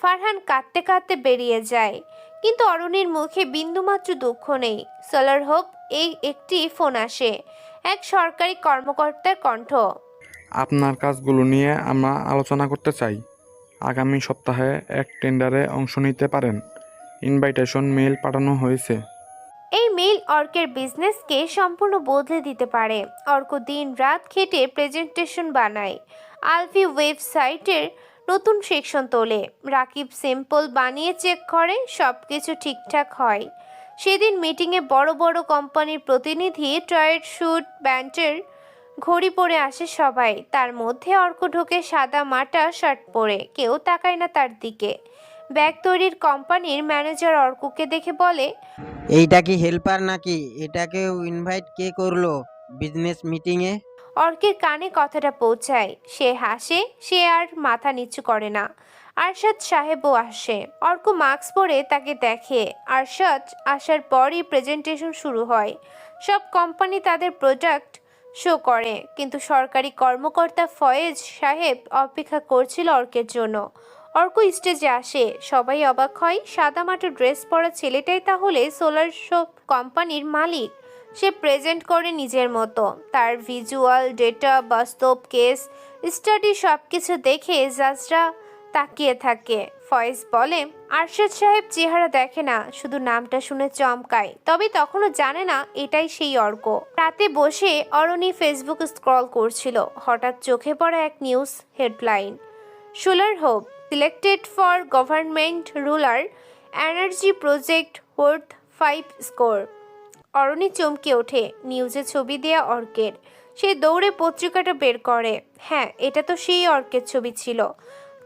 ফারহান কাঁদতে কাঁদতে বেরিয়ে যায়, কিন্তু অরণির মুখে বিন্দুমাত্র দুঃখ নেই। সোলার হোপ এই একটি ফোন আসে, এক সরকারি কর্মকর্তার কণ্ঠ। আপনার কাজগুলো নিয়ে আমরা আলোচনা করতে চাই। আগামী সপ্তাহে এক টেন্ডারে অংশ নিতে পারেন। ইনভাইটেশন মেইল পাঠানো হয়েছে। এই মেইল অর্কের বিজনেসকে সম্পূর্ণ বদলে দিতে পারে। অর্ক দিন রাত খেটে প্রেজেন্টেশন বানায়, আলফি ওয়েবসাইটের নতুন সেকশন তোলে, রাকিব সিম্পল বানিয়ে চেক করে, সব কিছু ঠিকঠাক হয়। সেদিন মিটিংয়ে বড় বড় কোম্পানির প্রতিনিধি ট্রায়েড স্যুট ব্যান্ডের ঘড়ি পরে আসে সবাই। তার মধ্যে অর্ক ঢোকে সাদা মাটা শার্ট পরে, কেউ তাকায় না তার দিকে। ব্যাগ তৈরির কোম্পানির ম্যানেজার অর্ককে দেখে বলে, এইটা কি হেল্পার নাকি? এটাকেও ইনভাইট কে করলো বিজনেস মিটিংয়ে? অর্কের কানে কথাটা পৌঁছায়, সে হাসে, সে আর মাথা নিচু করে না। আরশাদ সাহেবও আসে। অর্ক মাস্ক পরে তাকে দেখে। আরশাদ আসার পরই প্রেজেন্টেশন শুরু হয়। সব কোম্পানি তাদের প্রোডাক্ট শো করে, কিন্তু সরকারি কর্মকর্তা ফয়েজ সাহেব অপেক্ষা করছিল অর্কের জন্য। অর্ক স্টেজে আসে, সবাই অবাক হয়। সাদামাটা ড্রেস পরা ছেলেটাই তাহলে সোলার শপ কোম্পানির মালিক। সে প্রেজেন্ট করে নিজের মতো, তার ভিজুয়াল ডেটা, বাস্তব কেস স্টাডি সব কিছু দেখে জাজরা তাকিয়ে থাকে। ফয়েজ বলে, আরশাদ সাহেব চেহারা দেখে না, শুধু নামটা শুনে চমকায়, তবে তখনও জানে না এটাই সেই অর্ক। রাতে বসে অরণি ফেসবুক স্ক্রল করছিল, হঠাৎ চোখে পড়ে এক news headline, solar hope selected for government rural energy project worth 5 crore। অরণি চমকে ওঠে, নিউজে ছবি দেয়া অর্কের। সে দৌড়ে পত্রিকাটা বের করে। হ্যাঁ, এটা তো সেই অর্কের ছবি ছিল।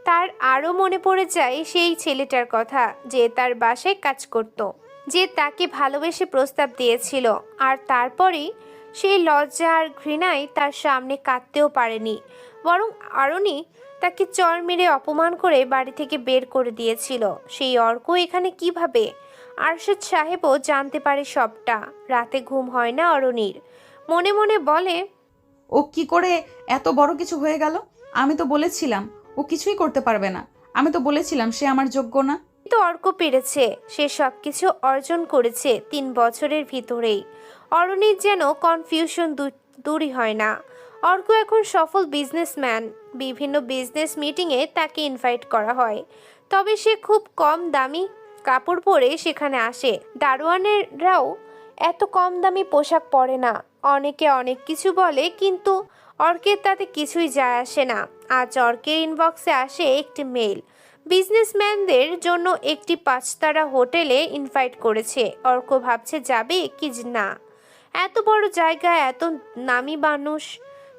তার আরও মনে পড়ে যায় সেই ছেলেটার কথা, যে তার বাসায় কাজ করত, যে তাকে ভালোবেসে প্রস্তাব দিয়েছিল। আর তারপরেই সেই লজ্জা আর ঘৃণায় তার সামনে কাঁদতেও পারেনি, বরং অরণি তাকে চর মেরে অপমান করে বাড়ি থেকে বের করে দিয়েছিল। সেই অর্ক এখানে কিভাবে? আরশাদ সাহেবও জানতে পারে সবটা। রাতে ঘুম হয় না অরণির, মনে মনে বলে, ও কি করে এত বড় কিছু হয়ে গেল? আমি তো বলেছিলাম ও কিছুই করতে পারবে না, আমি তো বলেছিলাম সে আমার যোগ্য না। কিন্তু অর্ক পেরেছে, সে সব কিছু অর্জন করেছে 3 বছরের ভিতরেই। অরণির যেন কনফিউশন দূরই হয় না। অর্ক এখন সফল বিজনেসম্যান। বিভিন্ন বিজনেস মিটিংয়ে তাকে ইনভাইট করা হয়, তবে সে খুব কম দামি কাপড় পরে সেখানে আসে। দারোয়ানেরাও এত কম দামি পোশাক পরে না। অনেকে অনেক কিছু বলে, কিন্তু অর্কের তাতে কিছুই যায় আসে না। আজ অর্কের ইনবক্সে আসে একটি মেইল, বিজনেসম্যানদের জন্য একটি 5-তারা হোটেলে ইনভাইট করেছে। অর্ক ভাবছে যাবে কি না। এত বড় জায়গা, এত নামি মানুষ,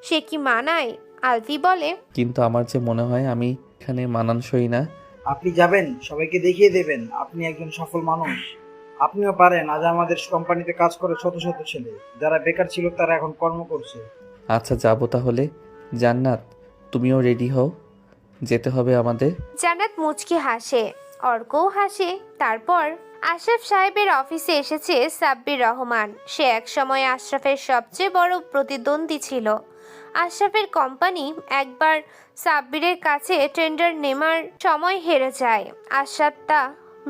সে কি মানায়? আলফি বলে, কিন্তু আমার যে মনে হয় আমি এখানে মানানসই না। আপনি যাবেন, সবাইকে দেখিয়ে দেবেন আপনি একজন সফল মানুষ। আপনিও পারেন। আজ আমাদের কোম্পানিতে কাজ করে শত শত ছেলে, যারা বেকার ছিল তারা এখন কর্ম করছে। আচ্ছা, যাবো তাহলে। জান্নাত, তুমিও রেডি হও, যেতে হবে আমাদের। জান্নাত মুচকি হাসে, অর্কও হাসে। তারপর আশরাফ সাহেবের অফিসে এসেছে সাব্বির রহমান। সে একসময় আশরাফের সবচেয়ে বড় প্রতিদ্বন্দ্বী ছিল। আশরাফের কোম্পানি একবার সাব্বিরের কাছে টেন্ডার নেওয়ার সময় হেরে যায়। আশরাফ তা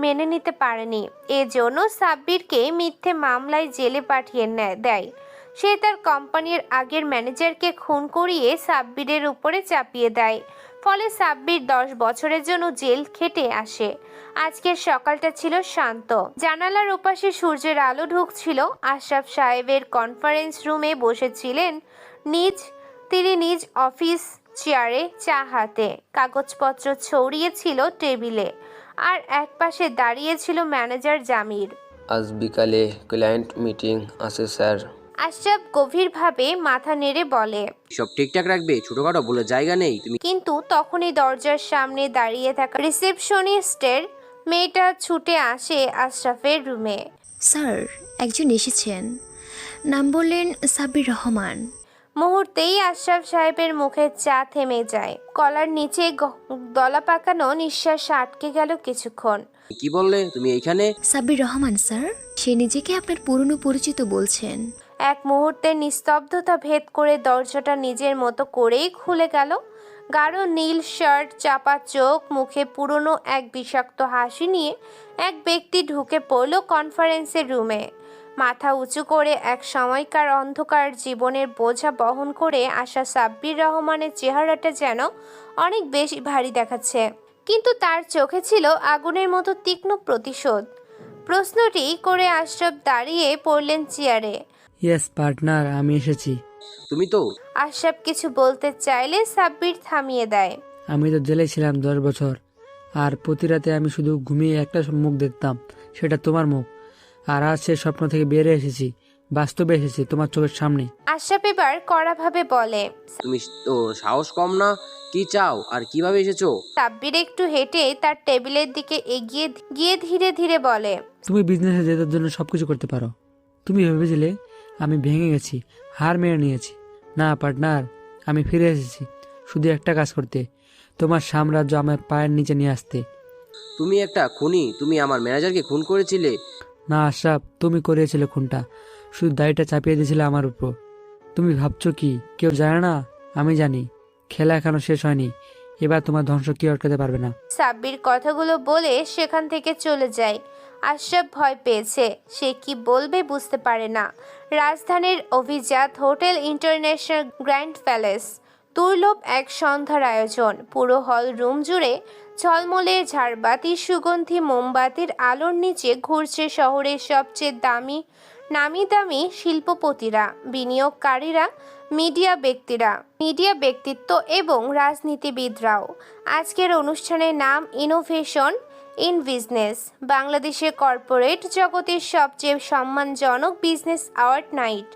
মেনে নিতে পারেনি, এজন্য সাব্বিরকে মিথ্যে মামলায় জেলে পাঠিয়ে দেয়। সে তার কোম্পানির আগের ম্যানেজারকে খুন করিয়ে সাব্বিরের উপরে চাপিয়ে দেয়। ফলে সাব্বির 10 বছরের জন্য জেল খেটে আসে। আজকের সকালটা ছিল শান্ত। জানালার ওপাশে সূর্যের আলো ঢুকছিল। আশরাফ সাহেবের কনফারেন্স রুমে বসেছিলেন তিনি নিজ অফিস চেয়ারে, চা হাতে, কাগজপত্র ছড়িয়েছিল টেবিলে, আর একপাশে দাঁড়িয়েছিল ম্যানেজার জামির। আজ বিকালে ক্লায়েন্ট মিটিং আছে স্যার। আশরাফ গভীরভাবে মাথা নেড়ে বলে, সব ঠিকঠাক রাখবে, ছোটখাটো বলে জায়গা নেই তুমি। কিন্তু তখনই দরজার সামনে দাঁড়িয়ে থাকা রিসেপশনিস্টের মেয়েটা ছুটে আসে আশরাফের রুমে। স্যার, একজন এসেছেন, নাম বললেন সাব্বির রহমান। মুহূর্তেই আশরাফ সাহেবের মুখে চা থেমে যায়। কলার নিচে দলা পাকানো নিঃশ্বাস আটকে গেল কিছুক্ষণ। কি বললে তুমি এইখানে? সাব্বির রহমান স্যার, সে নিজেকে আপনার পুরনো পরিচিত বলছেন। এক মুহূর্তের নিস্তব্ধতা ভেদ করে দরজাটা নিজের মতো করেই খুলে গেল। গাঢ় নীল শার্ট, চাপা চোখ, মুখে পুরনো এক বিষাক্ত হাসি নিয়ে এক ব্যক্তি ঢুকে পড়ল কনফারেন্সের রুমে। মাথা উঁচু করে এক সময়কার অন্ধকার জীবনের বোঝা বহন করে আসা সাব্বির রহমানের চেহারাটা যেন অনেক বেশি ভারী দেখাচ্ছে, কিন্তু তার চোখে ছিল আগুনের মতো তীক্ষ্ণ প্রতিশোধ। প্রশ্নটি করে আশরাফ দাঁড়িয়ে পড়লেন চেয়ারে। ইয়েস পার্টনার, আমি এসেছি। তুমি তো। আশরাফ কিছু বলতে চাইলে সাব্বির থামিয়ে দেয়। আমি তো জেলে ছিলাম 10 বছর, আর প্রতি রাতে আমি শুধু ঘুমিয়ে একটা মুখ দেখতাম, সেটা তোমার মুখ। আর আজ সে স্বপ্ন থেকে বেরিয়ে এসেছি, বাস্তবে এসেছি তোমার চোখের সামনে। আশরাফ এবার কড়াভাবে বলে, তুমি তো সাহস কম না, কি চাও আর কিভাবে এসেছো? সাব্বির একটু হেঁটে তার টেবিলের দিকে এগিয়ে গিয়ে ধীরে ধীরে বলে, তুমি বিজনেসে জেতার জন্য সবকিছু করতে পারো। তুমি ভেবেছিলে আমি ভেঙে গেছি, হার মেনে নিয়েছি। না পার্টনার, আমি ফিরে এসেছি শুধু একটা কাজ করতে, তোমার সাম্রাজ্য আমার পায়ের নিচে নিয়ে আসতে। তুমি একটা খুনি, তুমি আমার ম্যানেজারকে খুন করেছিলে। না আশরাফ, তুমি করিয়েছিলে খুনটা, শুধু দায়টা চাপিয়ে দিয়েছিলে আমার উপর। তুমি ভাবছো কি কেউ জানে না? আমি জানি। খেলা এখনো শেষ হয়নি, এবার তোমার ধ্বংস কেউ আটকাতে পারবে না। সাব্বির কথাগুলো বলে সেখান থেকে চলে যায়। আশরাফ ভয় পেয়েছে, সে কি বলবে বুঝতে পারে না। রাজধানীর অভিজাত হোটেল ইন্টারন্যাশনাল গ্র্যান্ড প্যালেস, দুর্লভ এক সন্ধ্যার আয়োজন। পুরো হল রুম জুড়ে ঝলমলে ঝাড়বাতি, সুগন্ধি মোমবাতির আলোর নিচে ঘুরছে শহরের সবচেয়ে নামি দামি শিল্পপতিরা, বিনিয়োগকারীরা, মিডিয়া ব্যক্তিত্ব এবং রাজনীতিবিদরাও। আজকের অনুষ্ঠানের নাম ইনোভেশন ইন বিজনেস, বাংলাদেশের কর্পোরেট জগতের সবচেয়ে সম্মানজনক বিজনেস অ্যাওয়ার্ড নাইট।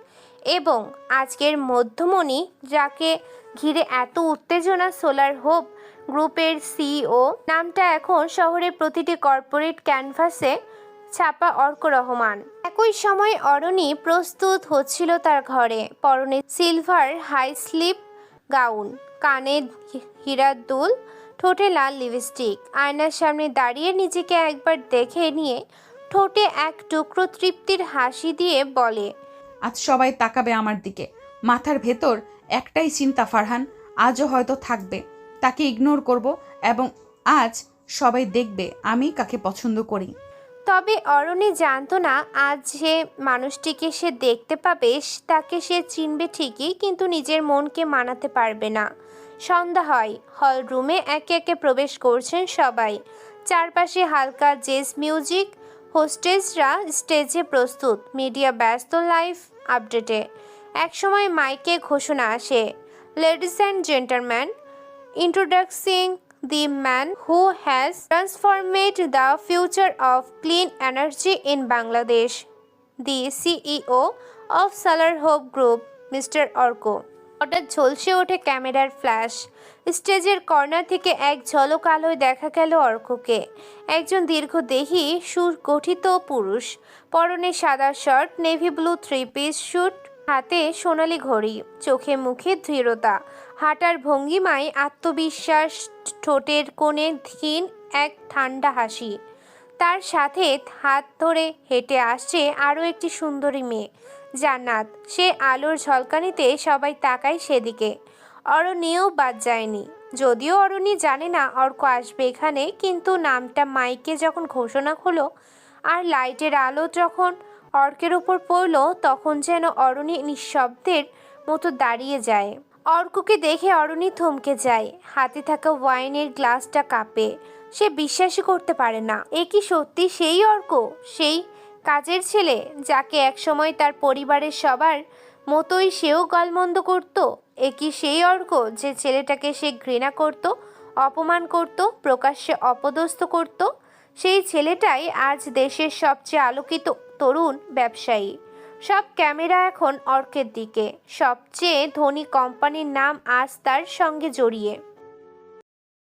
এবং আজকের মধ্যমণি, যাকে ঘিরে এত উত্তেজনা, সোলার হোপ গ্রুপের সিইও। নামটা এখন শহরের প্রতিটি কর্পোরেট ক্যানভাসে ছাপা অর্ক রহমান। একই সময় অরণি প্রস্তুত হচ্ছিল তার ঘরে, পরনে সিলভার হাই স্লিভ গাউন, কানে হীরার দুল, ঠোঁটে লাল লিপস্টিক। আয়নার সামনে দাঁড়িয়ে নিজেকে একবার দেখে নিয়ে ঠোঁটে এক টুকরো তৃপ্তির হাসি দিয়ে বলে, আজ সবাই তাকাবে আমার দিকে। মাথার ভেতর একটাই চিন্তা, ফারহান আজও হয়তো থাকবে। তাকে ইগনোর করব এবং আজ সবাই দেখবে আমি কাকে পছন্দ করি। তবে অরণি জানতো না আজ যে মানুষটিকে সে দেখতে পাবে তাকে সে চিনবে ঠিকই, কিন্তু নিজের মনকে মানাতে পারবে না। সন্ধ্যা হয়, হল রুমে একে একে প্রবেশ করছেন সবাই। চারপাশে হালকা জেজ মিউজিক, হোস্টেসরা স্টেজে প্রস্তুত, মিডিয়া ব্যস্ত লাইভ আপডেটে। একসময় মাইকে ঘোষণা আসে, ladies and gentleman, introducing the man who has transformed the future of clean energy in Bangladesh, the CEO of Solar Hope Group, Mr. Orko. হঠাৎ ঝলসে ওঠে ক্যামেরার ফ্ল্যাশ। স্টেজের কর্নার থেকে এক ঝলক আলোয় দেখা গেল অর্ককে। একজন দীর্ঘদেহী সুগঠিত পুরুষ, পরনে সাদা শার্ট, নেভি ব্লু 3-পিস স্যুট, হাতে সোনালি ঘড়ি, চোখে মুখে দৃঢ়তা, হাঁটার ভঙ্গিমায় আত্মবিশ্বাস, ঠোঁটের কোণে ক্ষীণ এক ঠান্ডা হাসি। তার সাথে হাত ধরে হেঁটে আসছে আরও একটি সুন্দরী মেয়ে, জান্নাত। সে আলোর ঝলকানিতে সবাই তাকায় সেদিকে। অরণিও বাদ যায়নি, যদিও অরণি জানে না অর্ক আসবে এখানে, কিন্তু নামটা মাইকে যখন ঘোষণা হলো আর লাইটের আলো যখন অর্কের উপর পড়ল, তখন যেন অরণি নিঃশব্দের মতো দাঁড়িয়ে যায়। অর্ককে দেখে অরণি থমকে যায়, হাতে থাকা ওয়াইনের গ্লাসটা কাঁপে। সে বিশ্বাসই করতে পারে না, এ কি সত্যি সেই অর্ক, সেই কাজের ছেলে যাকে একসময় তার পরিবারের সবার মতোই সেও গালমন্দ করত? এ কি সেই অর্ক যে ছেলেটাকে সে ঘৃণা করত, অপমান করত, প্রকাশ্যে অপদস্থ করত? সেই ছেলেটাই আজ দেশের সবচেয়ে আলোকিত তরুণ ব্যবসায়ী। সব ক্যামেরা এখন অর্কের দিকে, সবচেয়ে ধনী কোম্পানির নাম আজ তার সঙ্গে জড়িয়ে।